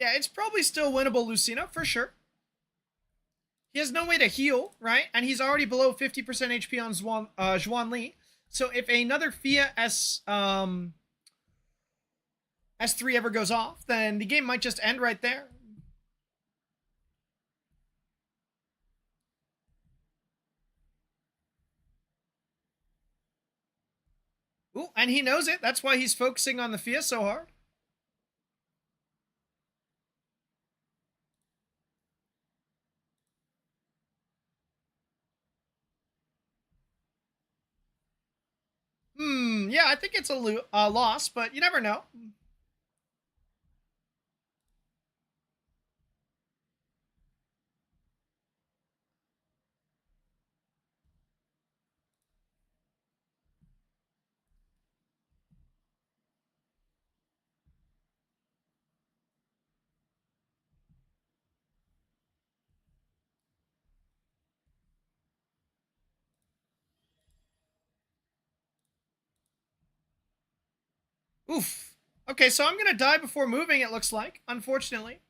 Yeah, it's probably still winnable, Lucina, for sure. He has no way to heal, right? And he's already below 50% HP on Zhuan Li. So if another Fia S3 ever goes off, then the game might just end right there. Ooh, and he knows it. That's why he's focusing on the Fia so hard. Yeah, I think it's a loss, but you never know. Oof. Okay, so I'm going to die before moving, it looks like, unfortunately.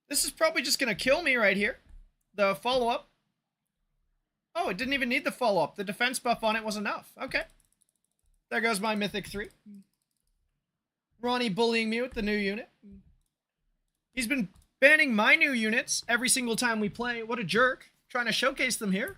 This is probably just going to kill me right here. The follow-up. Oh, it didn't even need the follow-up. The defense buff on it was enough. Okay. There goes my Mythic 3. Ronnie bullying me with the new unit. He's been banning my new units every single time we play. What a jerk. Trying to showcase them here.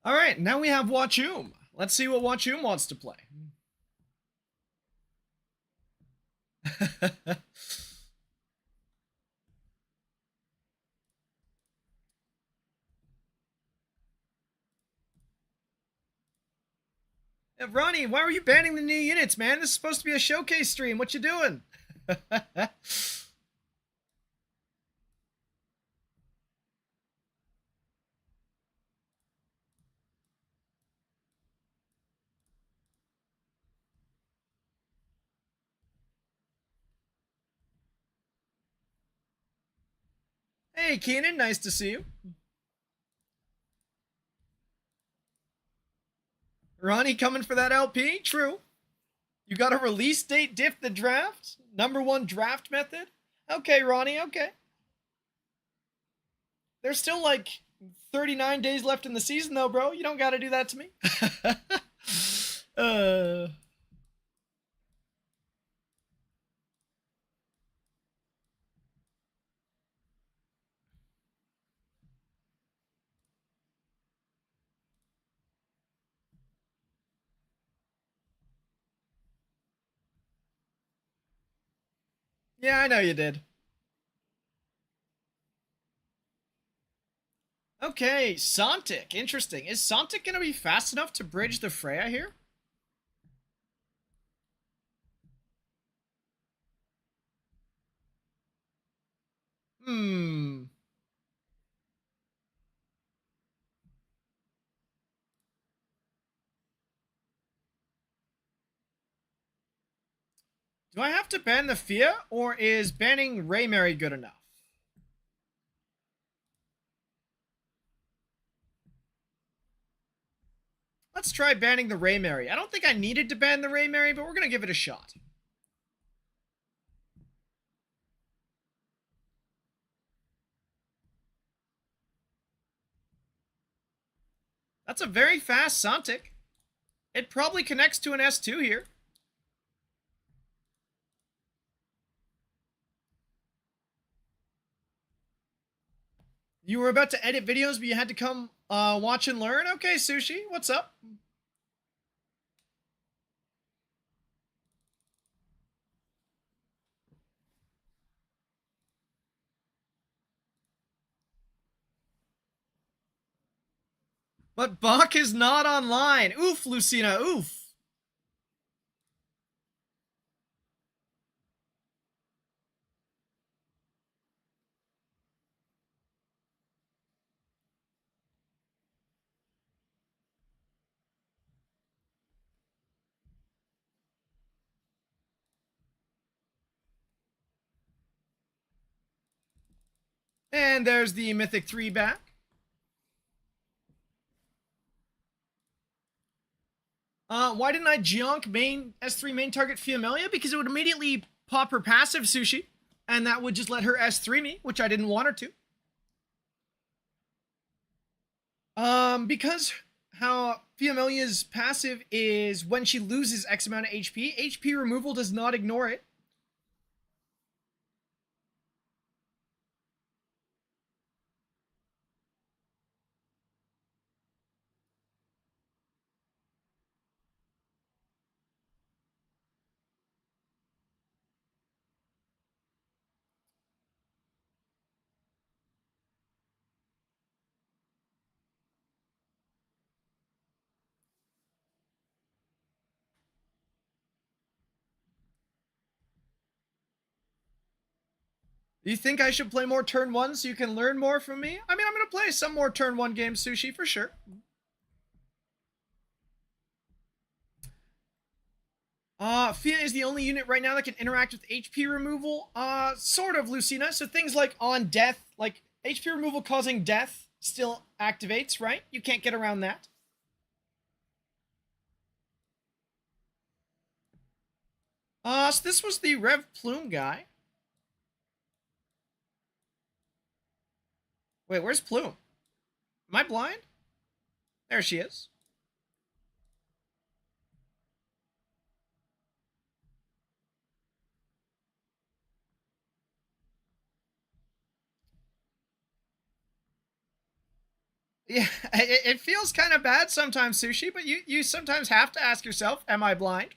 All right, now we have Wachum. Let's see what Wachum wants to play. Ronnie, why were you banning the new units, man? This is supposed to be a showcase stream. What you doing? Hey, Keenan, nice to see you. Ronnie coming for that LP? True. You got a release date diff the draft? #1 draft method? Okay, Ronnie, okay. There's still like 39 days left in the season, though, bro. You don't got to do that to me. Yeah, I know you did. Okay, Sontic. Interesting. Is Sontic going to be fast enough to bridge the Freya here? Hmm. Do I have to ban the Fia, or is banning Raymary good enough? Let's try banning the Raymary. I don't think I needed to ban the Raymary, but we're going to give it a shot. That's a very fast Sontic. It probably connects to an S2 here. You were about to edit videos, but you had to come watch and learn? Okay, Sushi, what's up? But Bach is not online. Oof, Lucina, oof. And there's the Mythic 3 back. Why didn't I Jionk main S3 main target Fiamelia? Because it would immediately pop her passive, Sushi, and that would just let her S3 me, which I didn't want her to. Because how Fiamelia's passive is when she loses X amount of HP removal does not ignore it. Do you think I should play more turn 1 so you can learn more from me? I mean, I'm going to play some more turn 1 games, Sushi, for sure. Fia is the only unit right now that can interact with HP removal. Sort of, Lucina. So things like on death, like HP removal causing death still activates, right? You can't get around that. So this was the Rev Plume guy. Wait, where's Plume? Am I blind? There she is. Yeah, it feels kind of bad sometimes, Sushi, but you sometimes have to ask yourself, am I blind?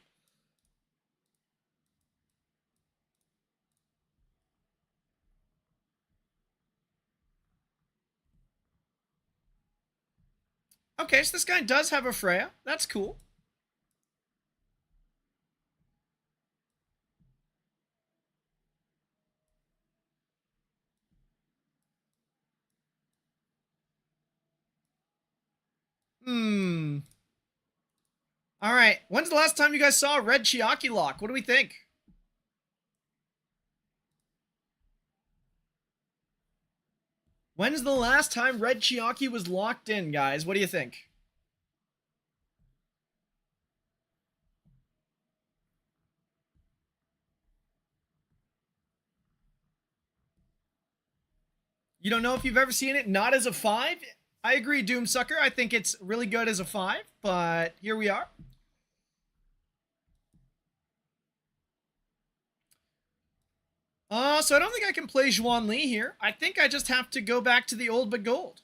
Okay, so this guy does have a Freya. That's cool. All right. When's the last time you guys saw a red Chiaki lock? What do we think? When's the last time red Chiaki was locked in, guys? What do you think? You don't know if you've ever seen it not as a 5? I agree, Doomsucker. I think it's really good as a 5, but here we are. So I don't think I can play Zhuan Li here. I think I just have to go back to the old but gold.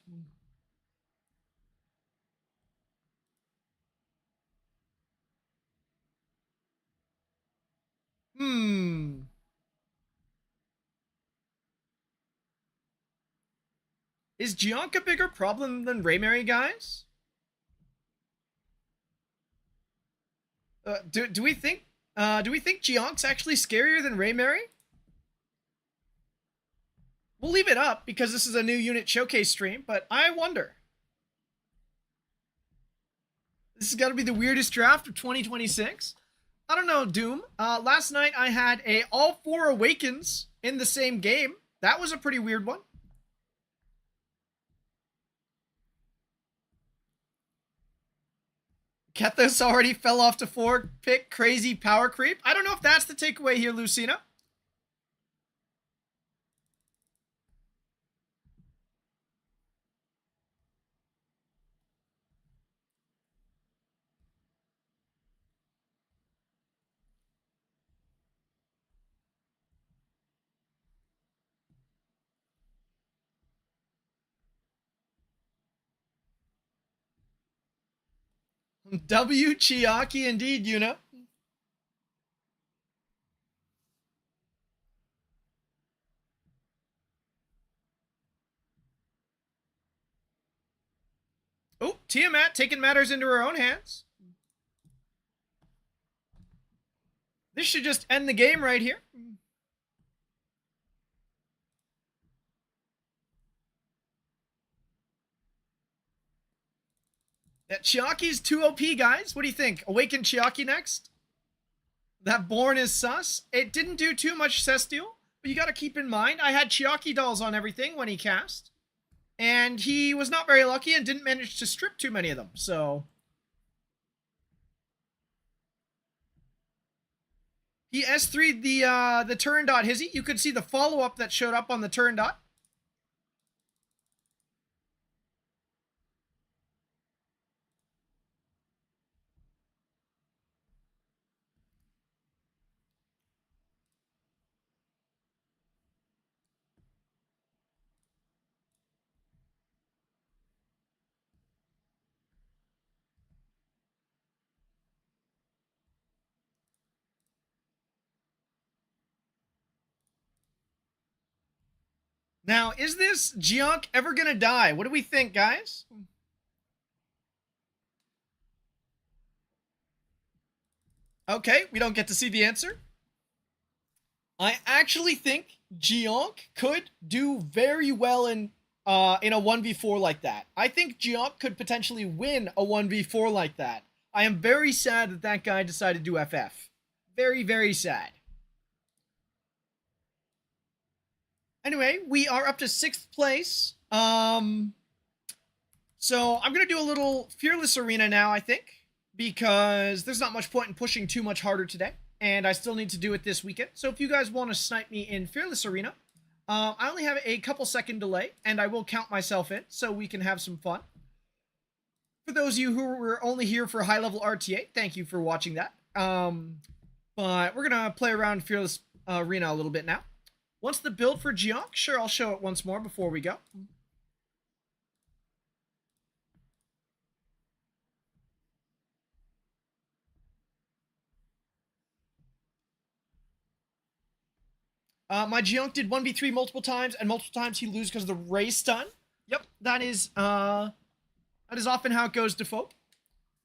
Is Jionk a bigger problem than Raymary, guys? Do we think Jionk's actually scarier than Raymary? We'll leave it up because this is a new unit showcase stream, but I wonder. This has got to be the weirdest draft of 2026. I don't know, Doom. Last night I had all 4 Awakens in the same game. That was a pretty weird one. Kethos already fell off to 4 pick crazy power creep. I don't know if that's the takeaway here, Lucina. W. Chiaki, indeed, you know. Oh, Tiamat taking matters into her own hands. This should just end the game right here. Yeah, Chiaki's 2 OP, guys. What do you think? Awaken Chiaki next? That Born is sus. It didn't do too much Cestial, but you got to keep in mind, I had Chiaki dolls on everything when he cast, and he was not very lucky and didn't manage to strip too many of them, so... He S3'd the turn dot hizzy. You could see the follow-up that showed up on the turn dot. Now, is this Geonk ever gonna die? What do we think, guys? Okay, we don't get to see the answer. I actually think Geonk could do very well in a 1v4 like that. I think Geonk could potentially win a 1v4 like that. I am very sad that that guy decided to do FF. Very, very sad. Anyway, we are up to 6th place. So I'm going to do a little Fearless Arena now, I think, because there's not much point in pushing too much harder today, and I still need to do it this weekend. So if you guys want to snipe me in Fearless Arena, I only have a couple second delay, and I will count myself in so we can have some fun. For those of you who were only here for high-level RTA, thank you for watching that. But we're going to play around Fearless Arena a little bit now. Once the build for Geonk, sure, I'll show it once more before we go. My Geonk did 1v3 multiple times, and multiple times he loses because of the Ray stun. Yep, that is often how it goes, Default.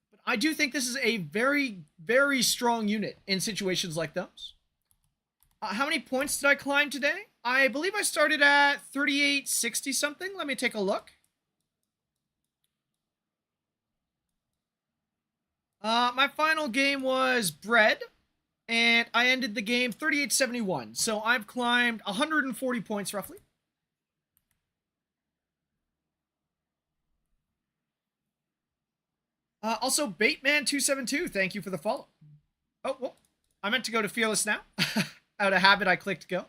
But I do think this is a very, very strong unit in situations like those. How many points did I climb today? I believe I started at 3860 something. Let me take a look. My final game was Bread, and I ended the game 3871. So I've climbed 140 points roughly. Also, Baitman272, thank you for the follow. Oh, well, I meant to go to Fearless now. Out of habit, I clicked go.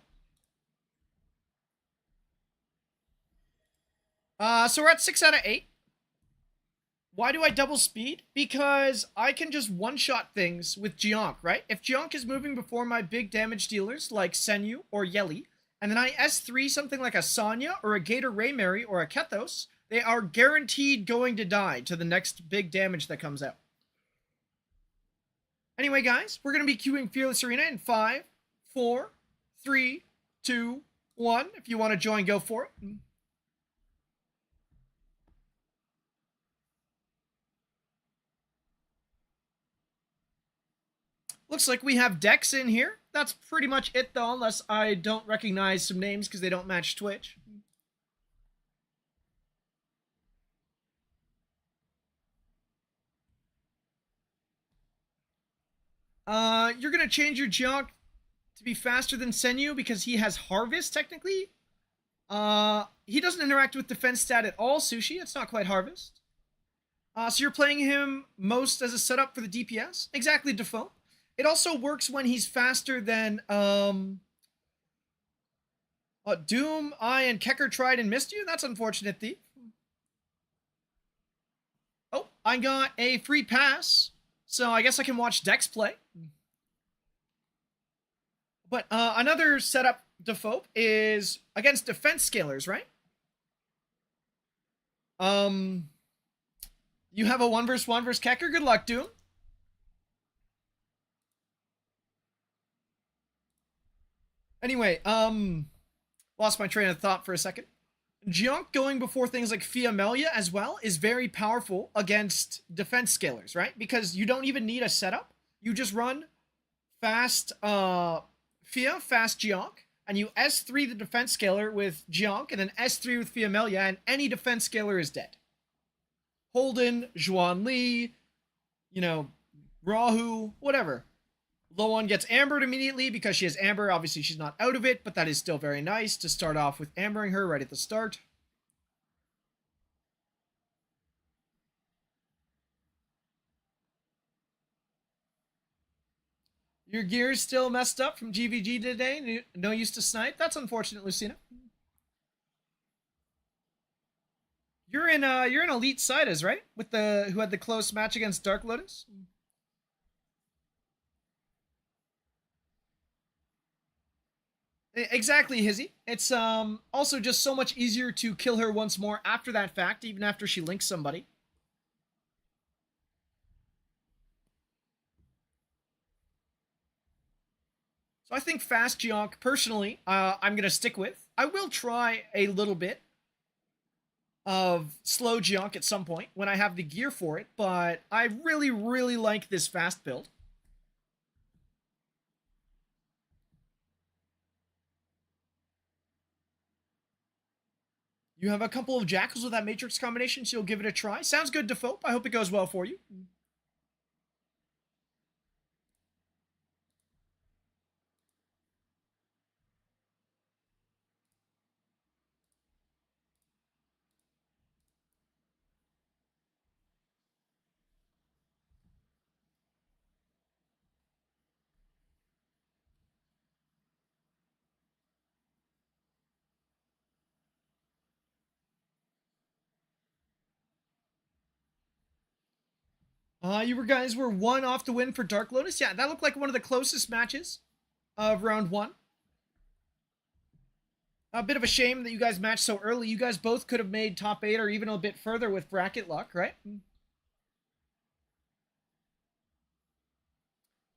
So we're at 6 out of 8. Why do I double speed? Because I can just one-shot things with Geonk, right? If Geonk is moving before my big damage dealers like Senyu or Yeli, and then I S3 something like a Sonya or a Gator Raymary or a Kethos, they are guaranteed going to die to the next big damage that comes out. Anyway, guys, we're going to be queuing Fearless Arena in 5, 4, 3, 2, 1. If you want to join, go for it. Looks like we have decks in here. That's pretty much it, though, unless I don't recognize some names because they don't match Twitch. You're going to change your Geonk to be faster than Senyu because he has Harvest, technically. He doesn't interact with defense stat at all, Sushi. It's not quite Harvest. So you're playing him most as a setup for the DPS. Exactly, Default. It also works when he's faster than Doom, I, and Kecker tried and missed you. That's unfortunate, Thief. Oh, I got a free pass, so I guess I can watch Dex play. But another setup, Default, is against defense scalers, right? You have a 1v1 versus Kecker? Good luck, Doom. Anyway, lost my train of thought for a second. Junk going before things like Fiamelia as well is very powerful against defense scalers, right? Because you don't even need a setup. You just run fast Fia, fast Junk, and you S3 the defense scaler with Junk, and then S3 with Fiamelia, and any defense scaler is dead. Holden, Zhuan Li, you know, Rahu, whatever. Low one gets ambered immediately because she has amber. Obviously, she's not out of it, but that is still very nice to start off with ambering her right at the start. Your gear's still messed up from GVG today. No use to snipe. That's unfortunate, Lucina. You're in Elite Sidas, right? With the who had the close match against Dark Lotus. Exactly, Hizzy. It's also just so much easier to kill her once more after that fact, even after she links somebody. So I think fast Geonk, personally, I'm going to stick with. I will try a little bit of slow Geonk at some point when I have the gear for it, but I really, really like this fast build. You have a couple of Jackals with that Matrix combination, so you'll give it a try. Sounds good, Defoe. I hope it goes well for you. You guys were one off the win for Dark Lotus. Yeah, that looked like one of the closest matches of round one. A bit of a shame that you guys matched so early. You guys both could have made top 8 or even a bit further with bracket luck, right?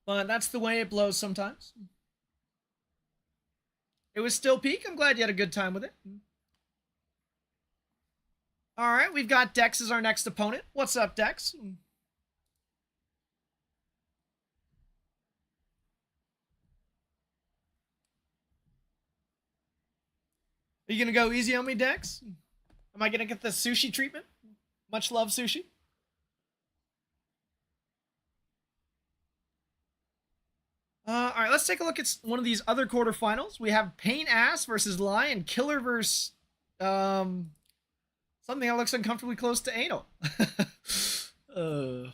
But that's the way it blows sometimes. It was still peak. I'm glad you had a good time with it. All right, we've got Dex as our next opponent. What's up, Dex? Are you going to go easy on me, Dex? Am I going to get the sushi treatment? Much love, sushi. All right, let's take a look at one of these other quarterfinals. We have Pain Ass versus Lion, Killer versus something that looks uncomfortably close to anal. Oh,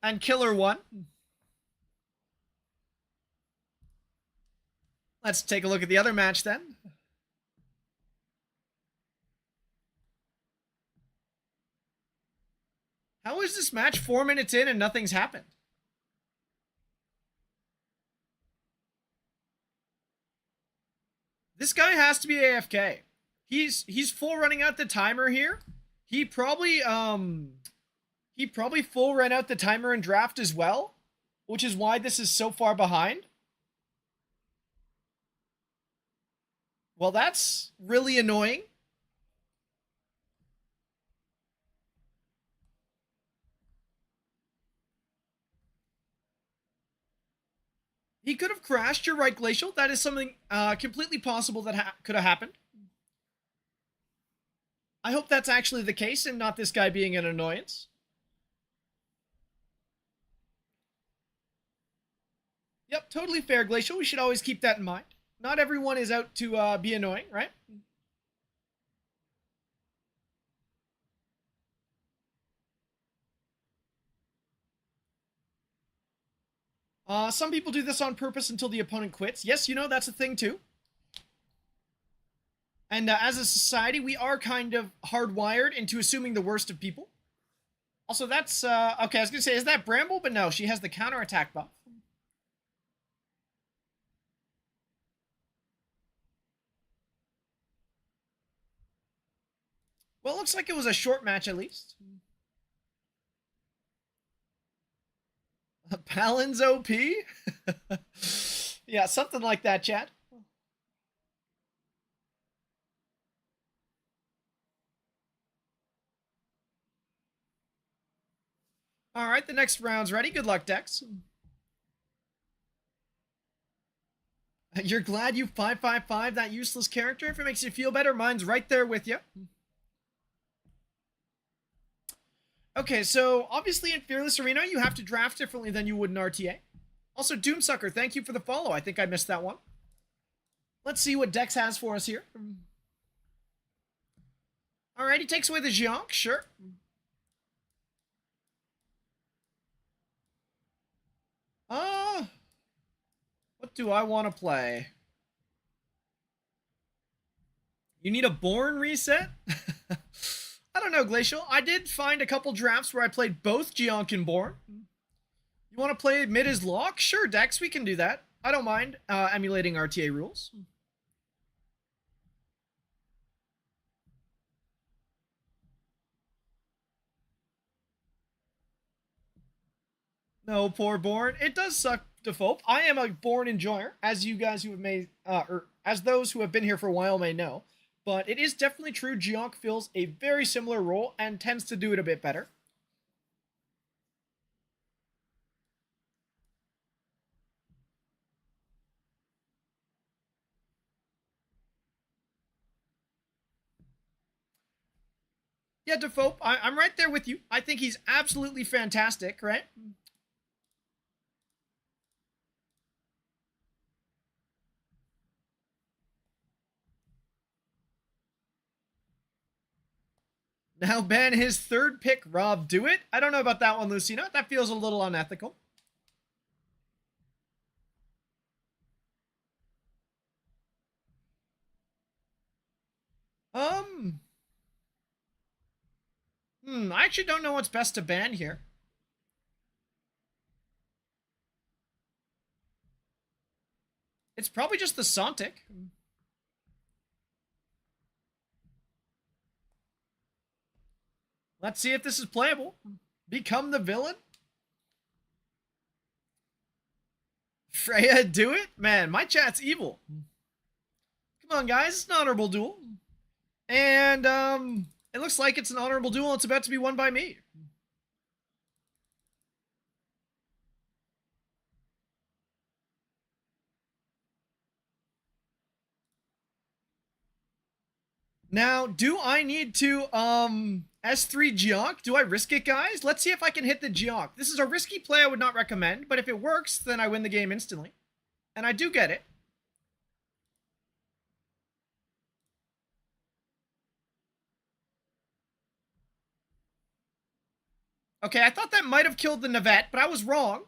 and Killer won. Let's take a look at the other match then. How is this match 4 minutes in and nothing's happened? This guy has to be AFK. He's full running out the timer here. He probably full ran out the timer in draft as well, which is why this is so far behind. Well, that's really annoying. He could have crashed. You're right, Glacial. That is something completely possible that could have happened. I hope that's actually the case and not this guy being an annoyance. Yep, totally fair, Glacial. We should always keep that in mind. Not everyone is out to be annoying, right? Some people do this on purpose until the opponent quits. Yes, you know, that's a thing too. And as a society, we are kind of hardwired into assuming the worst of people. Also, that's, okay, I was going to say, is that Bramble? But no, she has the counterattack buff. Well, it looks like it was a short match at least. Palin's OP? Yeah, something like that, chat. All right, the next round's ready. Good luck, Dex. You're glad you 555 that useless character? If it makes you feel better, mine's right there with you. Okay, so obviously in Fearless Arena, you have to draft differently than you would in RTA. Also, Doomsucker, thank you for the follow. I think I missed that one. Let's see what Dex has for us here. All right, he takes away the Jionk, sure. What do I want to play? You need a Born reset? I don't know, Glacial. I did find a couple drafts where I played both Jionk and Born. You want to play mid as Lock? Sure, Dex, we can do that. I don't mind emulating RTA rules. No, poor Born. It does suck, Default. I am a Born enjoyer, as you guys who have made, or as those who have been here for a while may know. But it is definitely true Jionk fills a very similar role and tends to do it a bit better. Yeah, Defoe, I'm right there with you. I think he's absolutely fantastic, right? Now ban his third pick, Rob. Do it? I don't know about that one, Lucina. That feels a little unethical. I actually don't know what's best to ban here. It's probably just the Sontic. Let's see if this is playable. Become the villain? Freya, do it? Man, my chat's evil. Come on, guys. It's an honorable duel. And, it looks like it's an honorable duel. It's about to be won by me. Now, do I need to, S3 Jionk? Do I risk it, guys? Let's see if I can hit the Jionk. This is a risky play I would not recommend, but if it works, then I win the game instantly. And I do get it. Okay, I thought that might have killed the Navette, but I was wrong.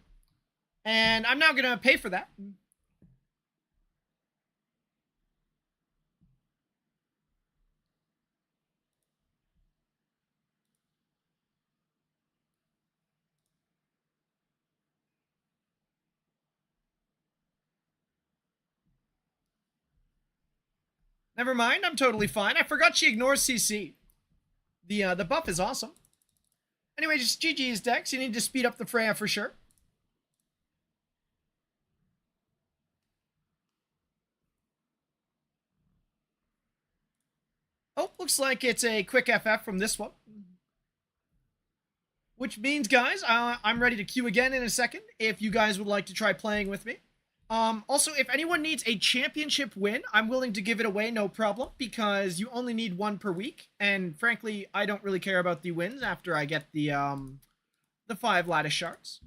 And I'm now going to pay for that. Never mind, I'm totally fine. I forgot she ignores CC. The buff is awesome. Anyway, just GG's, Dex. You need to speed up the Freya for sure. Oh, looks like it's a quick FF from this one. Which means, guys, I'm ready to queue again in a second if you guys would like to try playing with me. Also, if anyone needs a championship win, I'm willing to give it away, no problem, because you only need one per week. And frankly, I don't really care about the wins after I get the 5 Lattice Shards.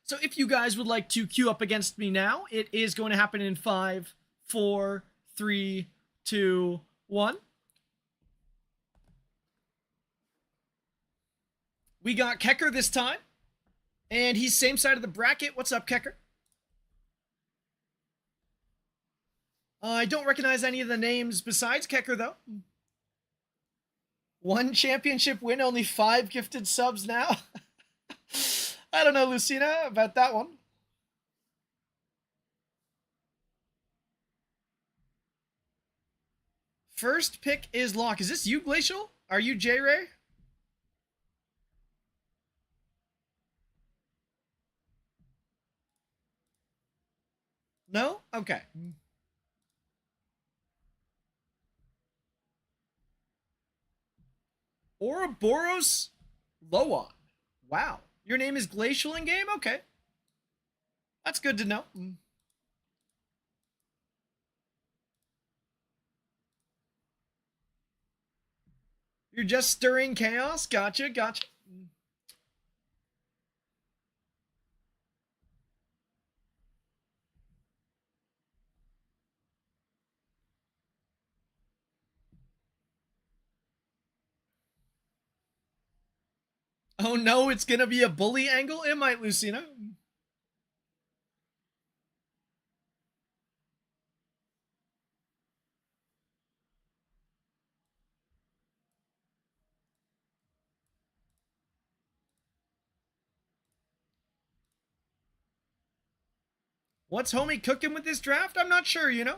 So if you guys would like to queue up against me now, it is going to happen in 5, 4, 3, 2, 1. We got Kecker this time. And he's same side of the bracket. What's up, Kecker? I don't recognize any of the names besides Kecker, though. 1 championship win, only 5 gifted subs now. I don't know, Lucina, about that one. First pick is lock. Is this you, Glacial? Are you J-Ray? No? Okay. Ouroboros Loan. Wow. Your name is Glacial in game? Okay. That's good to know. You're just stirring chaos? Gotcha, gotcha. Oh no, it's gonna be a bully angle? It might, Lucina. What's homie cooking with this draft? I'm not sure, you know?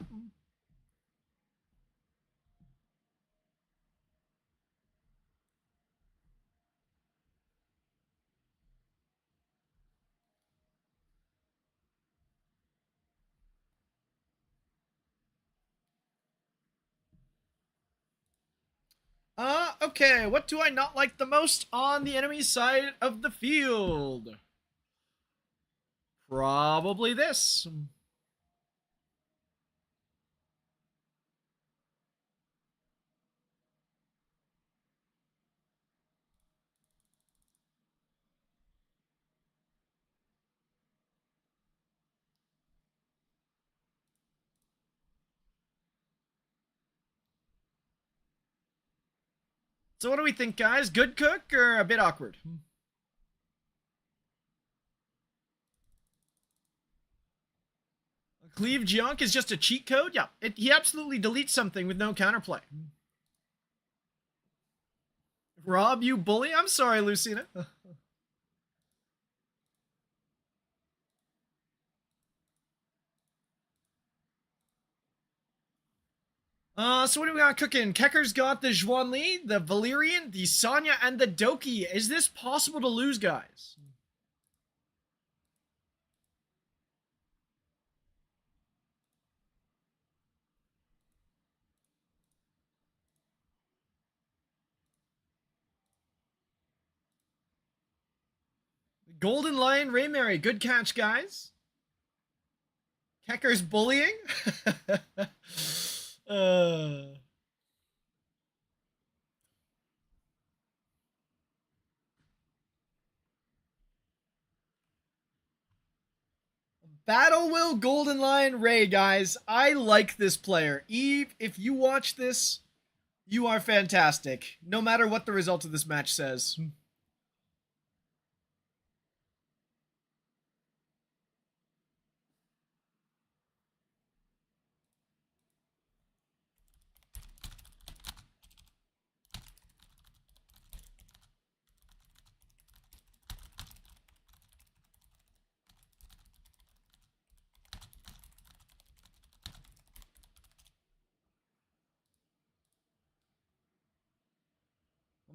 Okay. What do I not like the most on the enemy side of the field? Probably this. So what do we think, guys? Good cook or a bit awkward? Cleave junk is just a cheat code? Yeah, he absolutely deletes something with no counterplay. Rob, you bully? I'm sorry, Lucina. So what do we got cooking? Kecker's got the Zhuan Li, the Valerian, the Sonya, and the Doki. Is this possible to lose, guys? Golden Lion Raymary, good catch, guys. Kecker's bullying? uh... Battle Will Golden Lion Ray, guys. I like this player. Eve, if you watch this, you are fantastic. No matter what the result of this match says.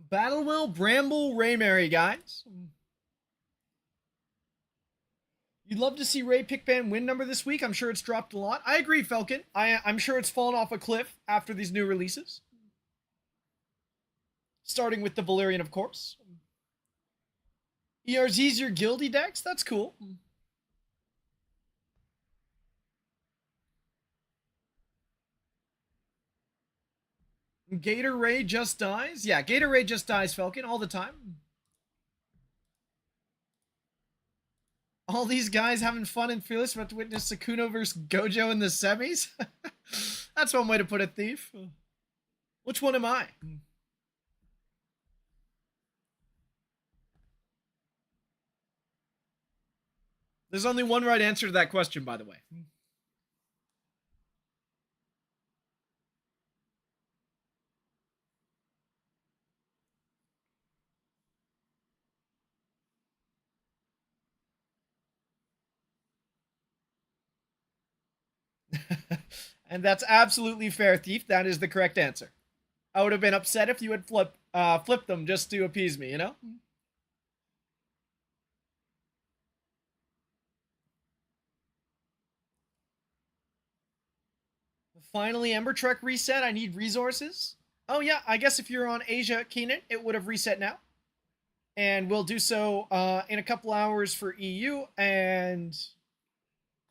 Battle Will Bramble Raymary, guys. You'd love to see Ray Pickban win number this week. I'm sure it's dropped a lot. I agree, Falcon. I'm sure it's fallen off a cliff after these new releases. Starting with the Valerian, of course. ERZ's your guilty decks? That's cool. Gator Ray just dies? Yeah, Gator Ray just dies, Falcon, all the time. All these guys having fun and fearless about to witness Sakuno versus Gojo in the semis? That's one way to put it, Thief. Which one am I? There's only one right answer to that question, by the way. And that's absolutely fair, Thief. That is the correct answer. I would have been upset if you had flipped them just to appease me, you know? Finally, Ember Trek reset. I need resources. Oh, yeah, I guess if you're on Asia Keenan, it would have reset now. And we'll do so in a couple hours for EU and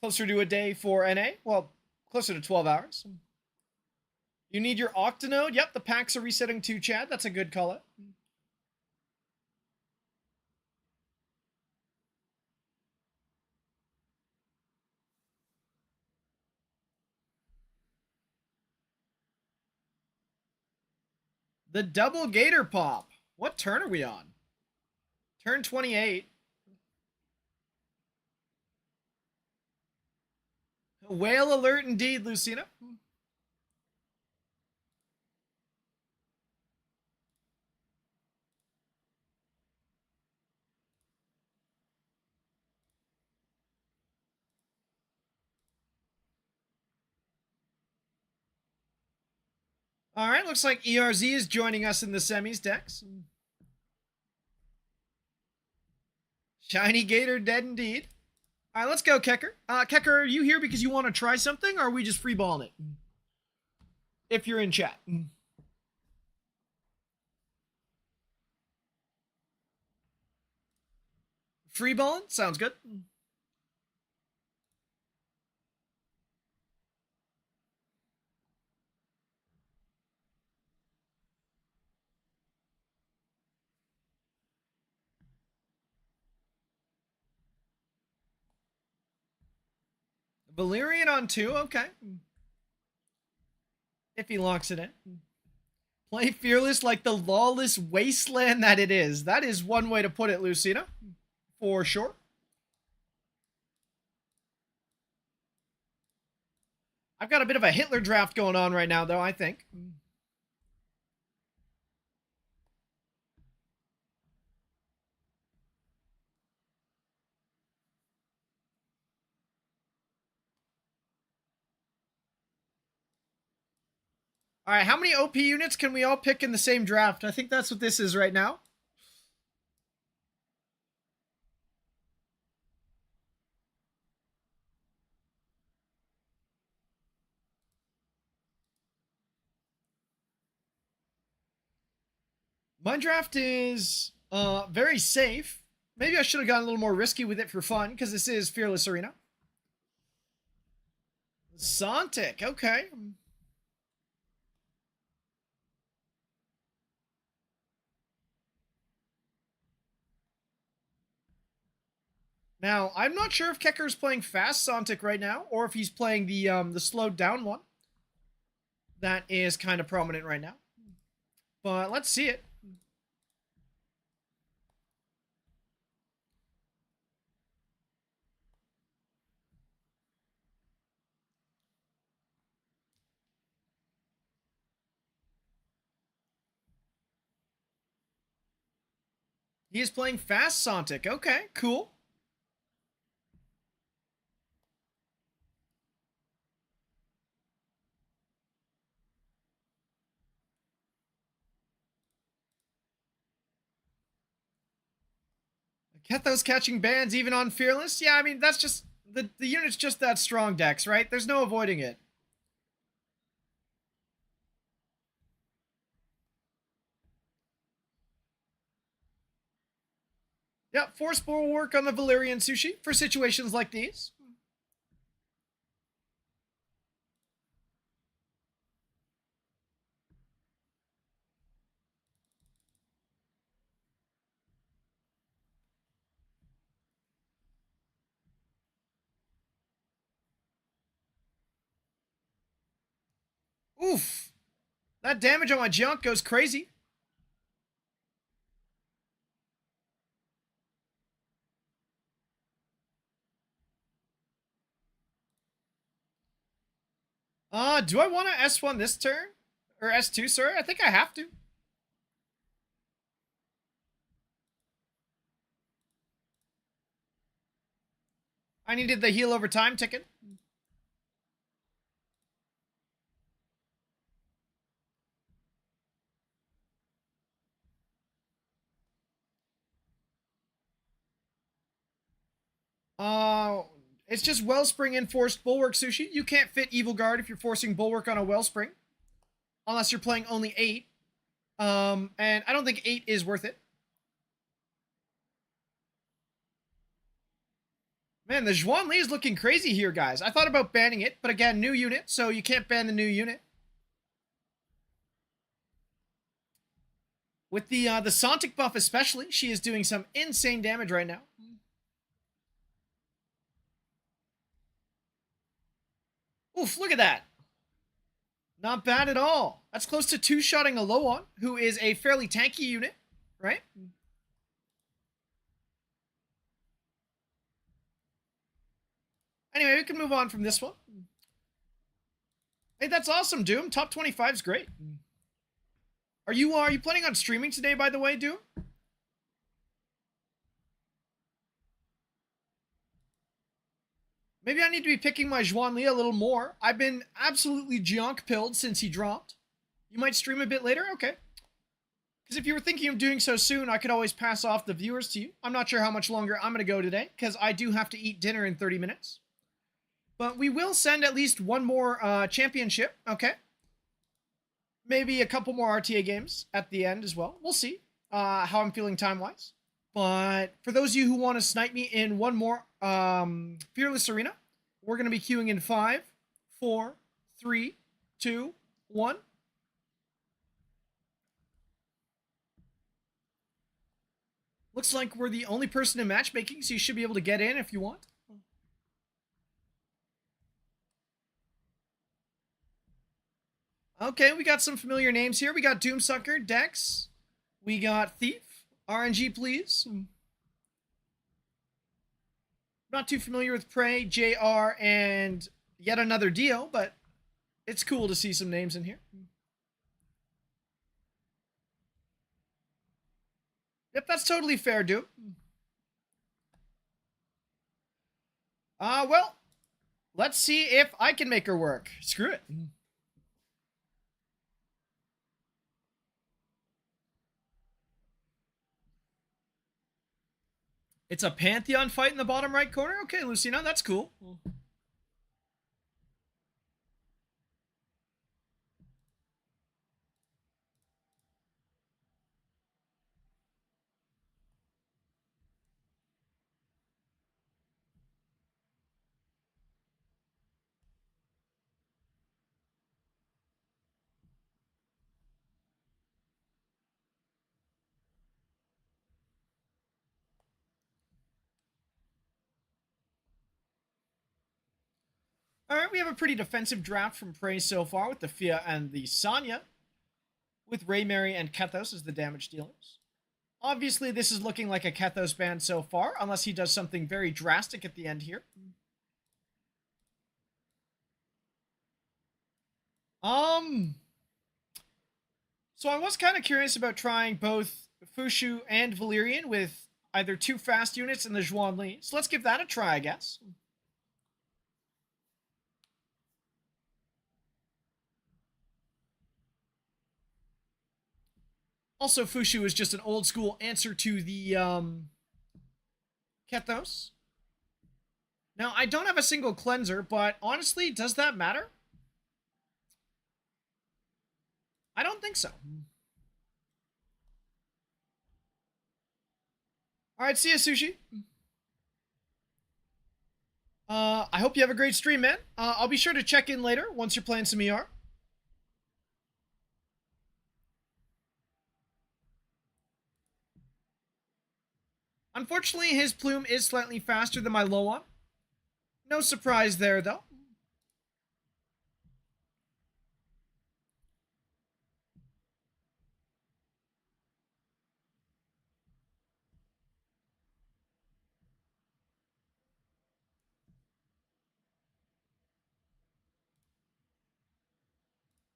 closer to a day for NA. Well, closer to 12 hours. You need your Octonode. Yep, the packs are resetting too, Chad. That's a good call it. The double gator pop. What turn are we on? Turn 28. Whale alert indeed, Lucina. All right, looks like ERZ is joining us in the semis, Dex. Shiny Gator dead indeed. All right, let's go, Kecker. Kecker, are you here because you want to try something, or are we just freeballing it? If you're in chat. Freeballing? Sounds good. Valyrian on 2, okay. If he locks it in. Play Fearless like the lawless wasteland that it is. That is one way to put it, Lucina. For sure. I've got a bit of a Hitler draft going on right now, though, I think. All right, how many OP units can we all pick in the same draft? I think that's what this is right now. My draft is very safe. Maybe I should have gotten a little more risky with it for fun, because this is Fearless Arena. Sontic, okay. Now, I'm not sure if Kecker's playing fast Sontic right now, or if he's playing the slowed down one. That is kind of prominent right now. But let's see it. He is playing fast Sontic. Okay, cool. Kethos catching bans even on Fearless? Yeah, I mean, that's just... The unit's just that strong, Dex, right? There's no avoiding it. Yeah, Force Bore will work on the Valyrian Sushi for situations like these. Oof. That damage on my junk goes crazy. Do I want to S1 this turn? Or S2, sorry? I think I have to. I needed the heal over time ticket. Uh, it's just Wellspring and Forced Bulwark, Sushi. You can't fit Evil Guard if you're forcing Bulwark on a Wellspring. Unless you're playing only 8. And I don't think 8 is worth it. Man, the Zhuan Li is looking crazy here, guys. I thought about banning it, but again, new unit, so you can't ban the new unit. With the Sontic buff especially, she is doing some insane damage right now. Oof, look at that. Not bad at all. That's close to two-shotting a Loan, who is a fairly tanky unit, right? Anyway, we can move on from this one. Hey, that's awesome, Doom. Top 25 is great. Are you planning on streaming today, by the way, Doom? Maybe I need to be picking my Zhuan Li a little more. I've been absolutely jonk-pilled since he dropped. You might stream a bit later? Okay. Because if you were thinking of doing so soon, I could always pass off the viewers to you. I'm not sure how much longer I'm going to go today, because I do have to eat dinner in 30 minutes. But we will send at least one more championship, okay? Maybe a couple more RTA games at the end as well. We'll see how I'm feeling time-wise. But for those of you who want to snipe me in one more Fearless Arena, we're going to be queuing in 5, 4, 3, 2, 1. Looks like we're the only person in matchmaking, so you should be able to get in if you want. Okay, we got some familiar names here. We got Doomsucker, Dex. We got Thief. RNG, please. Not too familiar with Prey, JR, and yet another Dio, but it's cool to see some names in here. Yep, that's totally fair, Doom. Well, let's see if I can make her work. Screw it. It's a Pantheon fight in the bottom right corner? Okay, Lucina, that's cool. Alright, we have a pretty defensive draft from Prey so far with the Fia and the Sanya, with Raymary and Kethos as the damage dealers. Obviously, this is looking like a Kethos ban so far, unless he does something very drastic at the end here. So I was kind of curious about trying both Fushu and Valerian with either 2 fast units and the Zhuan Li. So let's give that a try, I guess. Also, Fushu is just an old school answer to the Kethos. Now, I don't have a single cleanser, but honestly, does that matter? I don't think so. Alright, see ya, Sushi. I hope you have a great stream, man. I'll be sure to check in later once you're playing some ER. Unfortunately, his plume is slightly faster than my Loan. No surprise there, though.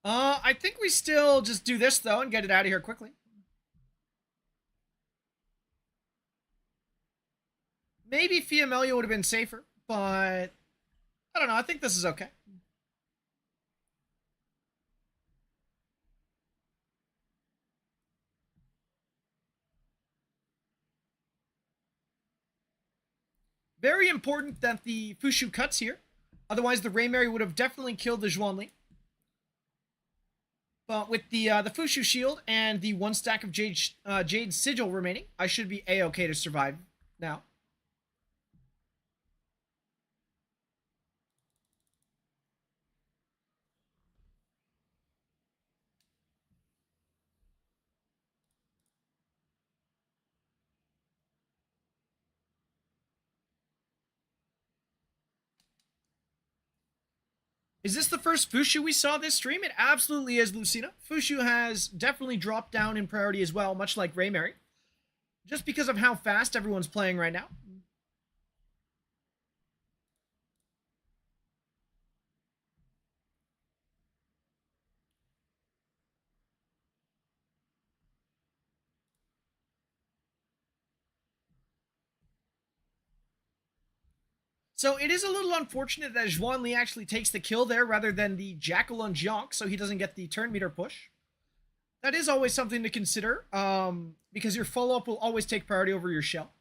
I think we still just do this, though, and get it out of here quickly. Maybe Fiamelia would have been safer, but I don't know. I think this is okay. Very important that the Fushu cuts here. Otherwise, the Raymary would have definitely killed the Zhuanli. But with the Fushu shield and the one stack of Jade Sigil remaining, I should be A-okay to survive now. Is this the first Fushu we saw this stream? It absolutely is, Lucina. Fushu has definitely dropped down in priority as well, much like Raymary. Just because of how fast everyone's playing right now. So it is a little unfortunate that Zhuanli actually takes the kill there rather than the Jackal on Jonk, so he doesn't get the turn meter push. That is always something to consider, because your follow-up will always take priority over your shell.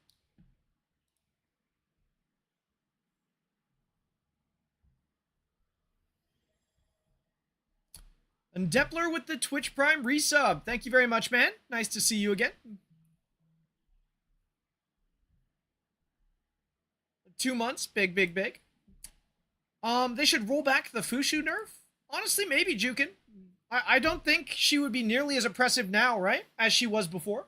And Depler with the Twitch Prime resub. Thank you very much, man. Nice to see you again. 2 months. Big, big, big. They should roll back the Fushu nerf. Honestly, maybe, Jukin. I don't think she would be nearly as oppressive now, right? As she was before.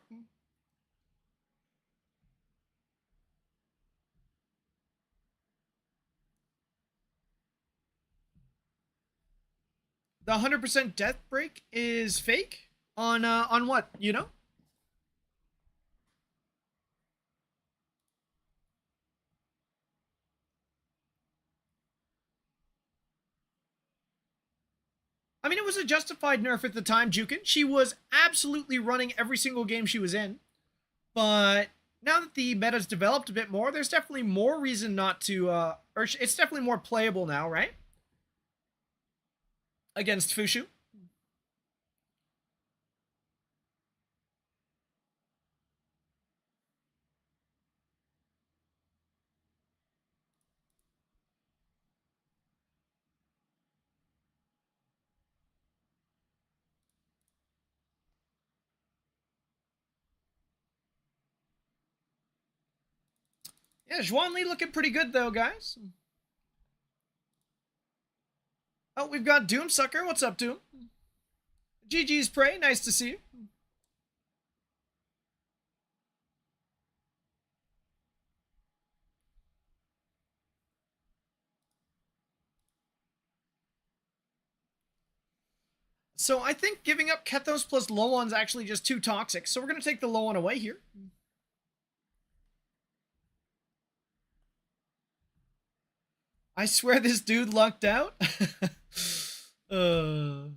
The 100% death break is fake? On what, you know? I mean, it was a justified nerf at the time, Jukin. She was absolutely running every single game she was in. But now that the meta's developed a bit more, there's definitely more reason not to, or it's definitely more playable now, right? Against Fushu. Yeah, Zhuanli looking pretty good, though, guys. Oh, we've got Doomsucker. What's up, Doom? GG's Prey. Nice to see you. So I think giving up Kethos plus Lowan's actually just too toxic. So we're going to take the Lowan away here. I swear this dude lucked out. Hmm.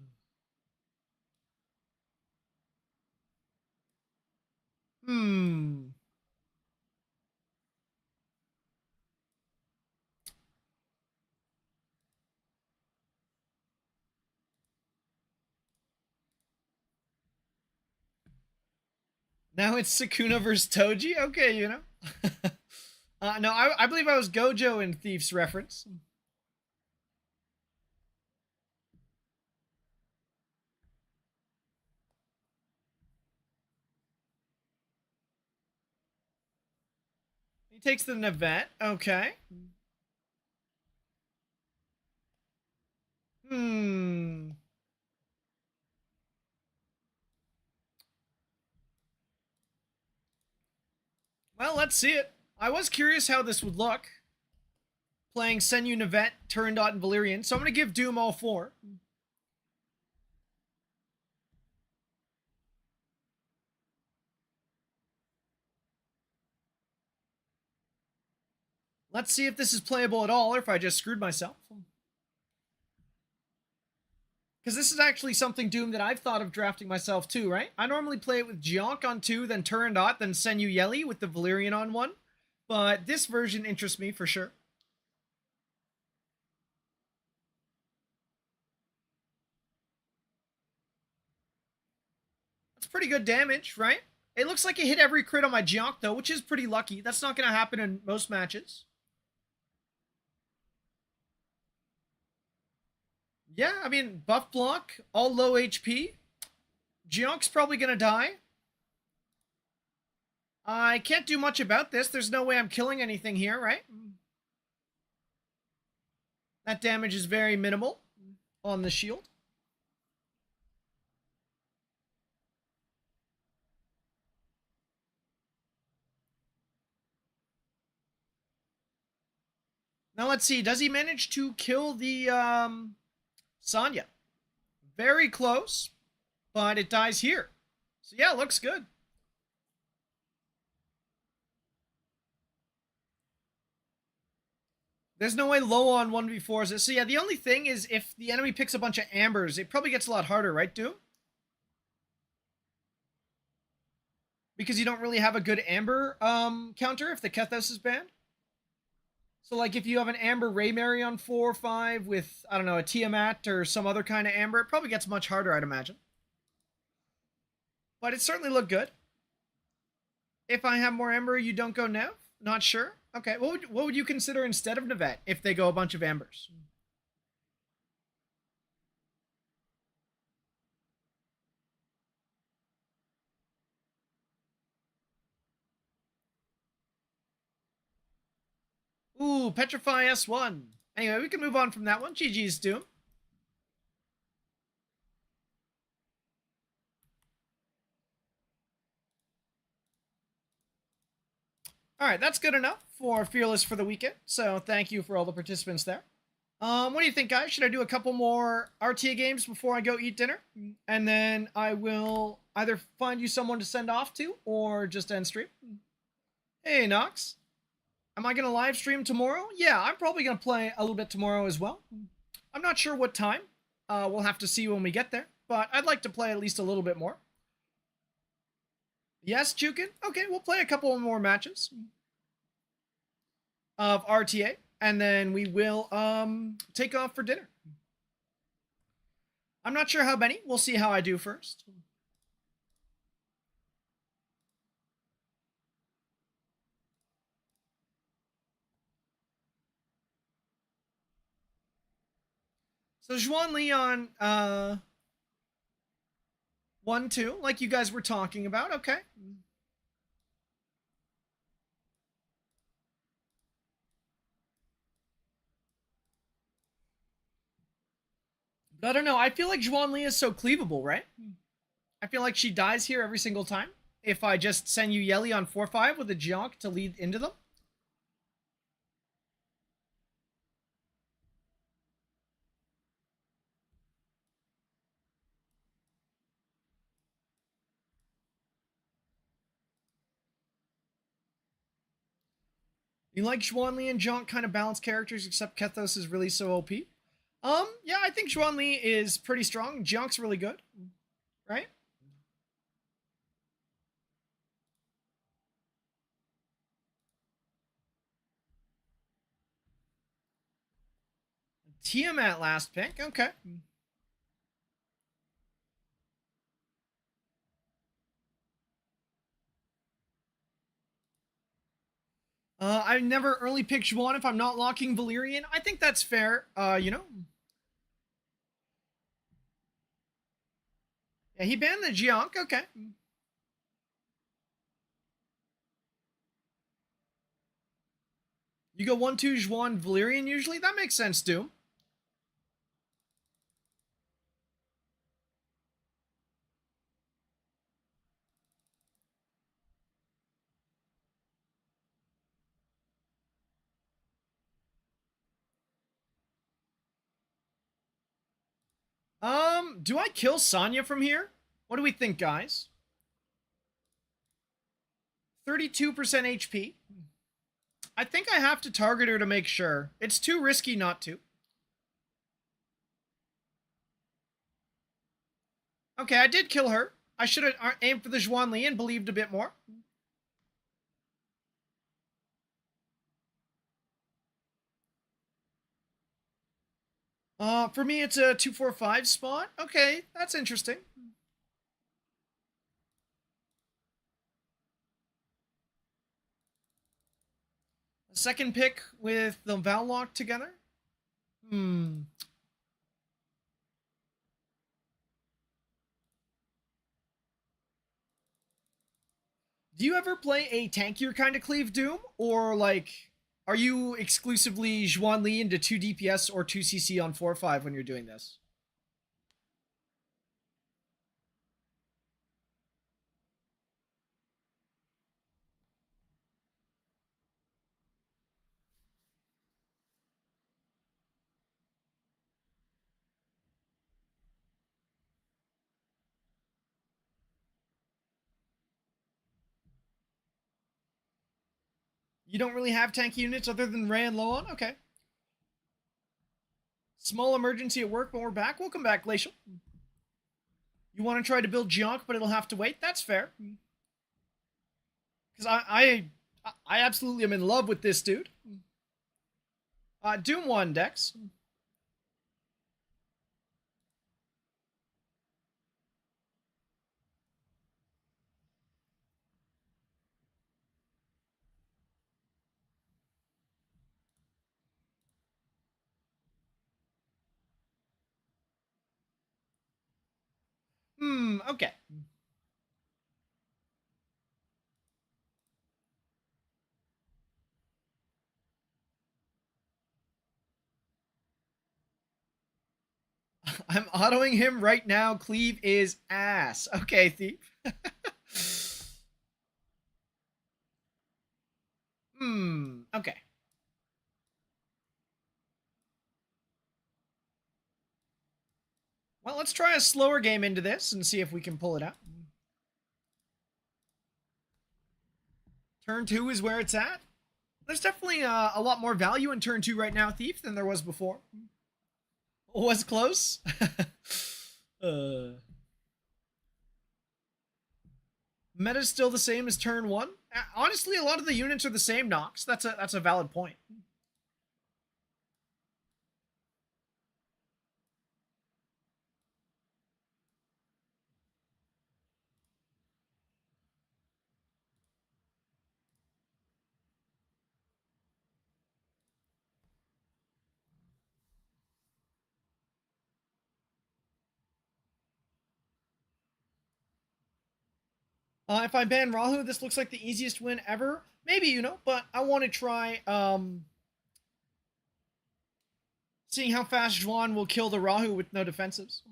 Now it's Sukuna versus Toji? Okay, you know. No, I believe I was Gojo in Thief's reference. He takes the Navette. Okay. Hmm. Well, let's see it. I was curious how this would look. Playing Senyu, Navette, Turandot, and Valyrian. So I'm going to give Doom all 4. Let's see if this is playable at all or if I just screwed myself. Because this is actually something, Doom, that I've thought of drafting myself too, right? I normally play it with Jonk on 2, then Turandot, then Senyu Yeli with the Valyrian on 1. But this version interests me for sure. That's pretty good damage, right? It looks like it hit every crit on my Jonk, though, which is pretty lucky. That's not going to happen in most matches. Yeah, I mean, buff block, all low HP. Geonk's probably gonna die. I can't do much about this. There's no way I'm killing anything here, right? That damage is very minimal on the shield. Now let's see. Does he manage to kill the Sonya? Very close, but it dies here. So yeah, looks good. There's no way low on 1v4s. So yeah, the only thing is if the enemy picks a bunch of ambers, it probably gets a lot harder, right, Doom? Because you don't really have a good amber counter if the Kethos is banned. So like if you have an amber Raymary on 4 or 5 with, I don't know, a Tiamat or some other kind of amber, it probably gets much harder, I'd imagine. But it certainly looked good. If I have more amber, you don't go Nev? Not sure. Okay, what would you consider instead of Nevet if they go a bunch of ambers? Ooh, Petrify S1. Anyway, we can move on from that one. GG's, Doom. All right, that's good enough for Fearless for the weekend. So thank you for all the participants there. What do you think, guys? Should I do a couple more RTA games before I go eat dinner? And then I will either find you someone to send off to or just end stream. Hey, Nox. Am I going to live stream tomorrow? Yeah, I'm probably going to play a little bit tomorrow as well. I'm not sure what time. We'll have to see when we get there. But I'd like to play at least a little bit more. Yes, Jukin? Okay, we'll play a couple more matches of RTA. And then we will take off for dinner. I'm not sure how many. We'll see how I do first. So Juan Leon 1-2, like you guys were talking about. Okay. But I don't know. I feel like Juan Lee is so cleavable, right? I feel like she dies here every single time. If I just send you Yelly on 4-5 with a Junk to lead into them. You like Juan Lee and Junk kind of balanced characters, except Kethos is really so OP. Yeah, I think Juan Lee is pretty strong. Junk's really good, right? Tiamat last pick. Okay. I never early picked Juan if I'm not locking Valyrian. I think that's fair. You know. Yeah, he banned the Jionk. Okay. You go 1-2 Juan Valyrian usually? That makes sense, Doom. Do I kill Sonya from here? What do we think, guys? 32% HP. I think I have to target her to make sure. It's too risky not to. Okay, I did kill her. I should have aimed for the Juan Li and believed a bit more. For me, it's a 2-4-5 spot. Okay, that's interesting. A second pick with the Vallock together? Do you ever play a tankier kind of cleave Doom? Or, like, are you exclusively Zhuan Li into 2 DPS or 2 CC on 4-5 when you're doing this? You don't really have tanky units other than Ray and Loan? Okay. Small emergency at work, but we're back. Welcome back, Glacial. You want to try to build Jionk, but it'll have to wait? That's fair. Because I absolutely am in love with this dude. Doom 1, Dex. Okay. I'm autoing him right now. Cleave is ass. Okay, Thief. Okay. Well, let's try a slower game into this and see if we can pull it out. Turn 2 is where it's at. There's definitely a lot more value in turn 2 right now, Thief, than there was before. Was close. Meta's still the same as turn 1. Honestly, a lot of the units are the same, Nox. That's a valid point. If I ban Rahu, this looks like the easiest win ever. Maybe, you know, but I want to try seeing how fast Zhuan will kill the Rahu with no defensives.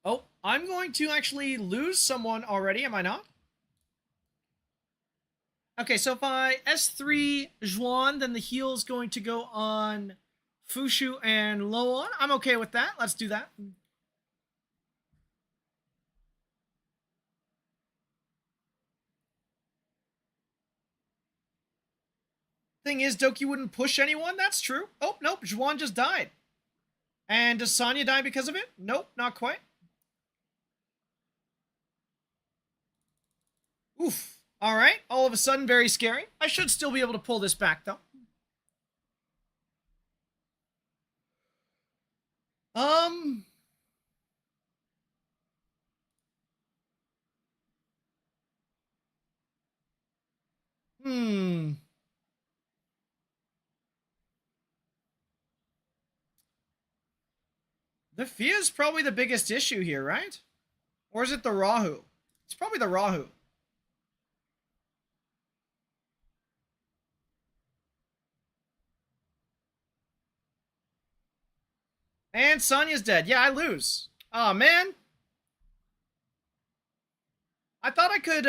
Oh, I'm going to actually lose someone already, am I not? Okay, so if I S3 Zhuan, then the heal is going to go on Fushu and Loan. I'm okay with that. Let's do that. Thing is, Doki wouldn't push anyone. That's true. Oh, nope. Zhuan just died. And does Sonya die because of it? Nope, not quite. Oof. All right. All of a sudden, very scary. I should still be able to pull this back, though. Um. Hmm. The Fia is probably the biggest issue here, right? Or is it the Rahu? It's probably the Rahu. And Sonya's dead. Yeah, I lose. Oh man. I thought I could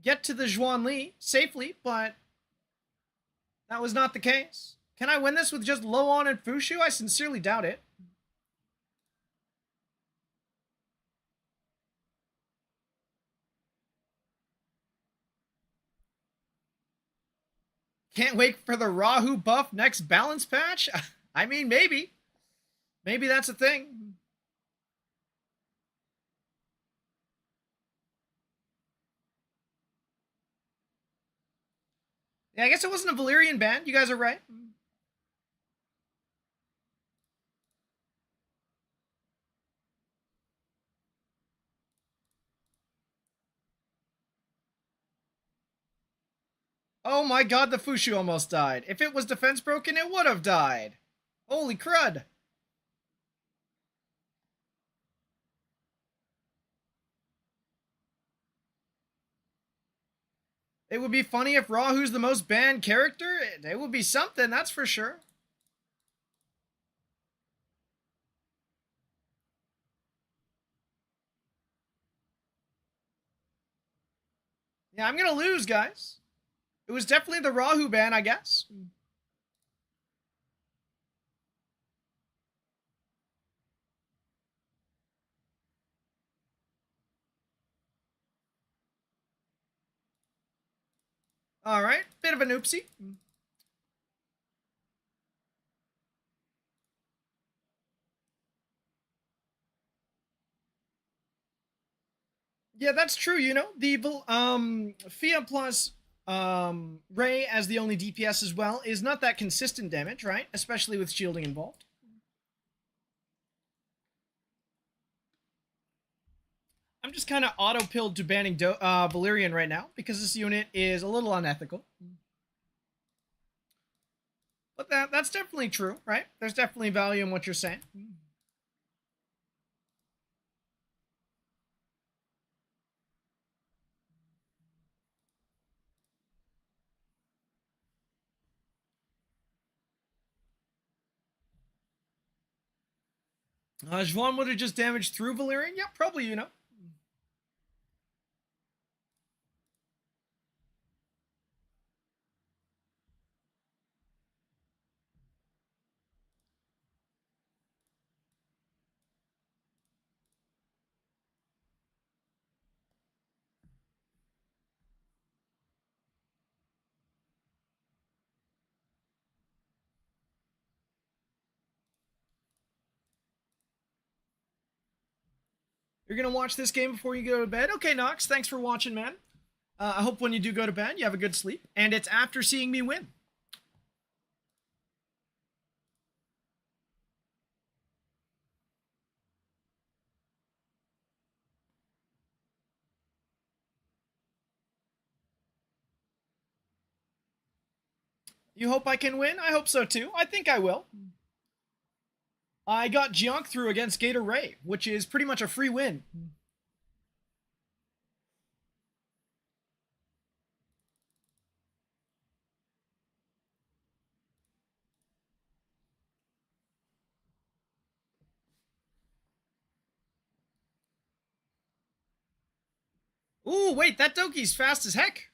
get to the Zhuan Li safely, but that was not the case. Can I win this with just Loan and Fushu? I sincerely doubt it. Can't wait for the Rahu buff next balance patch. I mean, maybe. Maybe that's a thing. Yeah, I guess it wasn't a Valyrian ban. You guys are right. Oh my god, the Fushu almost died. If it was defense broken, it would have died. Holy crud. It would be funny if Rahu's the most banned character. It would be something, that's for sure. Yeah, I'm gonna lose, guys. It was definitely the Rahu ban, I guess. Alright, bit of an oopsie. Yeah, that's true, you know. The Fia plus Ray as the only DPS as well is not that consistent damage, right? Especially with shielding involved. I'm just kind of auto-pilled to banning Valyrian right now because this unit is a little unethical. But that's definitely true, right? There's definitely value in what you're saying. Juan would have just damaged through Valyrian? Yeah, probably, you know. You're going to watch this game before you go to bed? Okay, Nox, thanks for watching, man. I hope when you do go to bed, you have a good sleep. And it's after seeing me win. You hope I can win? I hope so too. I think I will. I got Jionk through against Gator Ray, which is pretty much a free win. Ooh, wait, that Doki's fast as heck.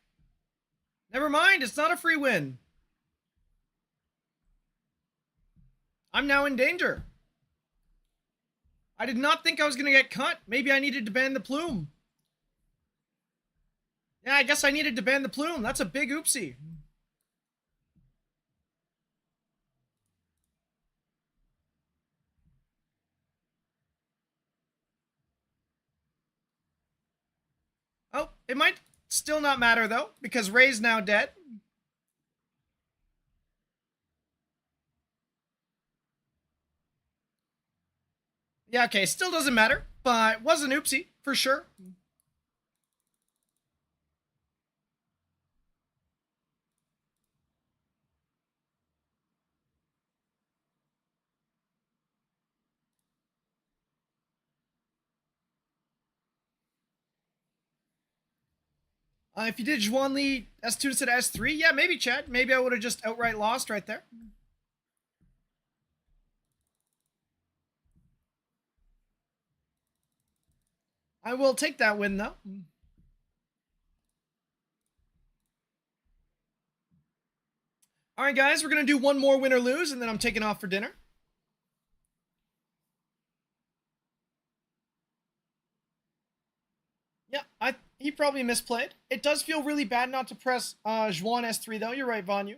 Never mind, it's not a free win. I'm now in danger. I did not think I was going to get cut. Maybe I needed to ban the plume. Yeah, I guess I needed to ban the plume. That's a big oopsie. Oh, it might still not matter, though, because Ray's now dead. Yeah, okay, still doesn't matter, but was an oopsie, for sure. If you did Juan Lee S2 instead of S3, yeah, maybe, Chad. Maybe I would have just outright lost right there. I will take that win, though. All right, guys, we're going to do one more win or lose, and then I'm taking off for dinner. Yeah, he probably misplayed. It does feel really bad not to press Juan S3, though. You're right, Vanyu.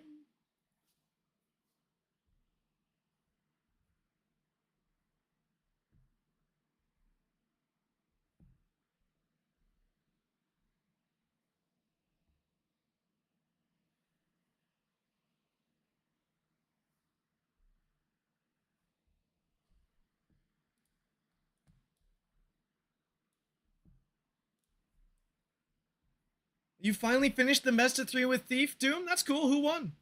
You finally finished the best of 3 with Thief, Doom? That's cool. Who won?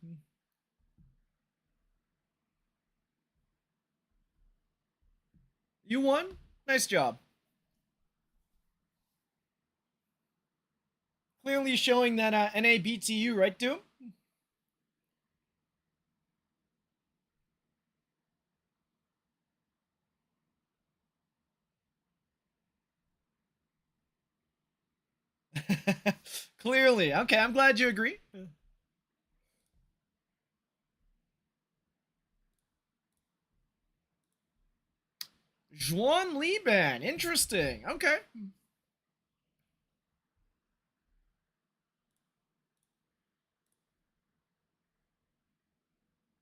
You won? Nice job. Clearly showing that NA beats EU, right, Doom? Clearly. Okay, I'm glad you agree. Juan Liban. Interesting. Okay.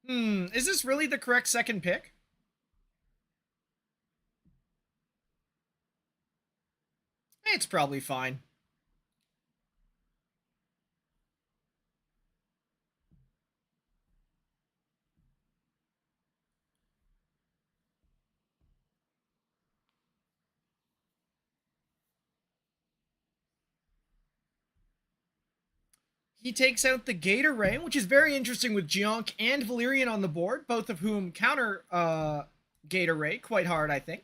Is this really the correct second pick? It's probably fine. He takes out the Gator Ray, which is very interesting with Gionk and Valyrian on the board, both of whom counter Gator Ray quite hard, I think.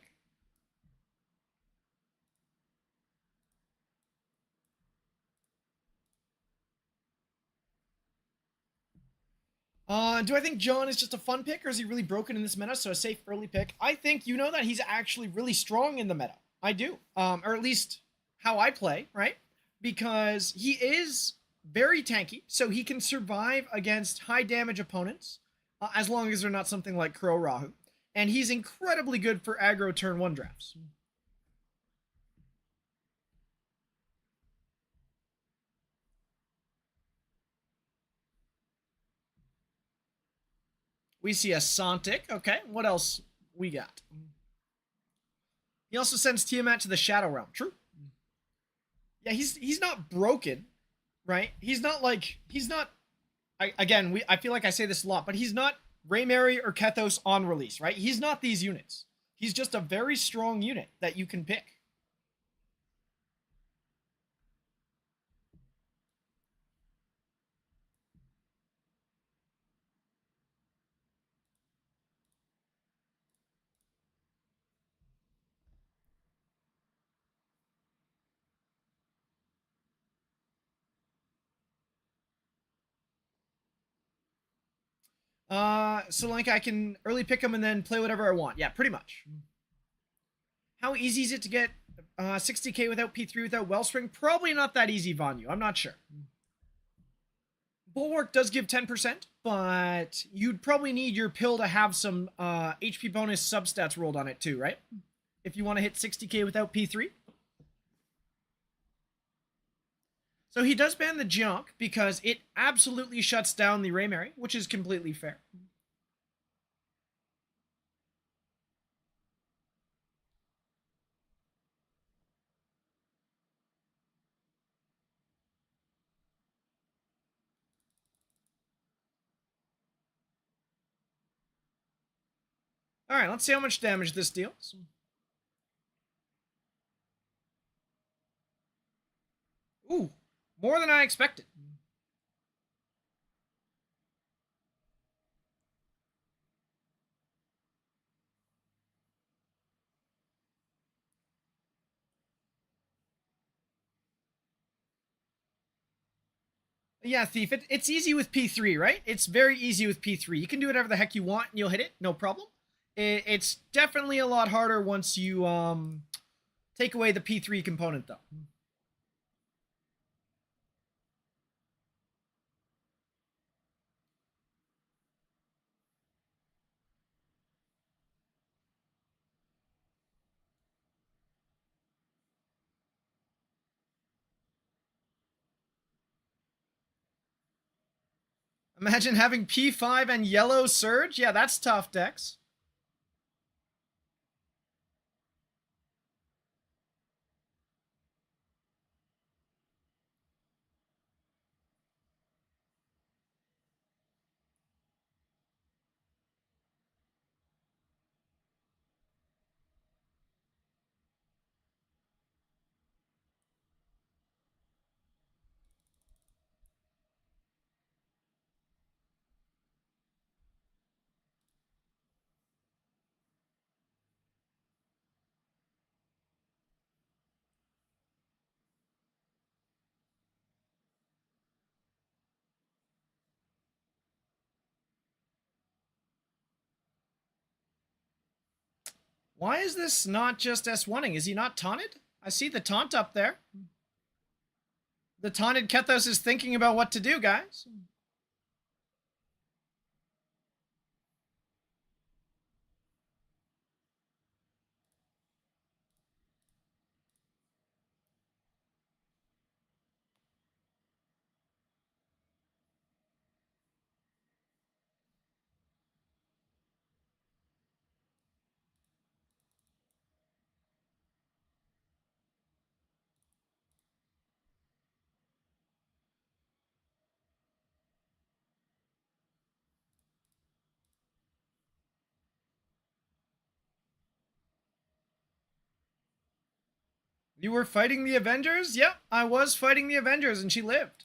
Do I think John is just a fun pick, or is he really broken in this meta? So a safe early pick. I think you know that he's actually really strong in the meta. I do, or at least how I play, right? Because he is very tanky, so he can survive against high damage opponents as long as they're not something like Crow Rahu. And he's incredibly good for aggro turn 1 drafts. We see a Sontic. Okay, what else we got? He also sends Tiamat to the Shadow Realm. True. Yeah, he's not broken, right? He's not like I feel like I say this a lot, but he's not Raymary or Kethos on release, right? He's not these units. He's just a very strong unit that you can pick. So like I can early pick him and then play whatever I want. Yeah, pretty much. How easy is it to get 60k without P3 without Wellspring? Probably not that easy, Vanyu. I'm not sure. Bulwark does give 10%, but you'd probably need your pill to have some HP bonus substats rolled on it too, right? If you want to hit 60k without P3. So he does ban the junk because it absolutely shuts down the Raymary, which is completely fair. All right, let's see how much damage this deals. Ooh, more than I expected. Yeah, Thief, it's easy with P3, right? It's very easy with P3. You can do whatever the heck you want and you'll hit it, no problem. It's definitely a lot harder once you take away the P3 component, though. Imagine having P5 and Yellow Surge. Yeah, that's tough, Dex. Why is this not just S1ing? Is he not taunted? I see the taunt up there. The taunted Kethos is thinking about what to do, guys. You were fighting the Avengers? Yep, I was fighting the Avengers and she lived.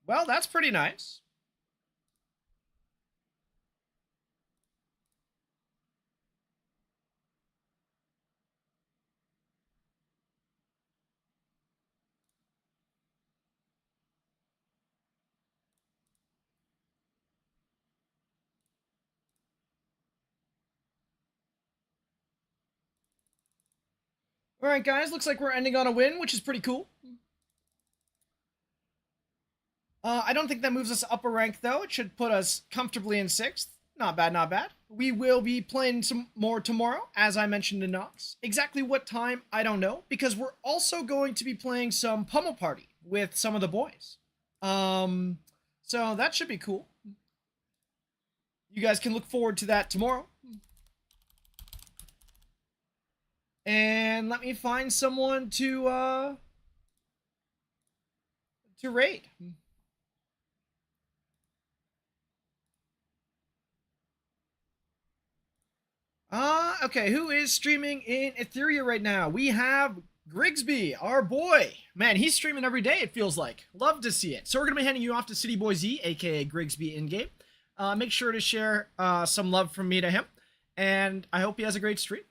Well, that's pretty nice. All right, guys, looks like we're ending on a win, which is pretty cool. I don't think that moves us up a rank, though. It should put us comfortably in 6th. Not bad, not bad. We will be playing some more tomorrow, as I mentioned to Nox. Exactly what time, I don't know, because we're also going to be playing some Pummel Party with some of the boys. So that should be cool. You guys can look forward to that tomorrow. And let me find someone to raid. Okay, who is streaming in Etheria right now? We have Grigsby, our boy. Man, he's streaming every day, it feels like. Love to see it. So we're going to be handing you off to City Boy Z, aka Grigsby in-game. Make sure to share some love from me to him. And I hope he has a great stream.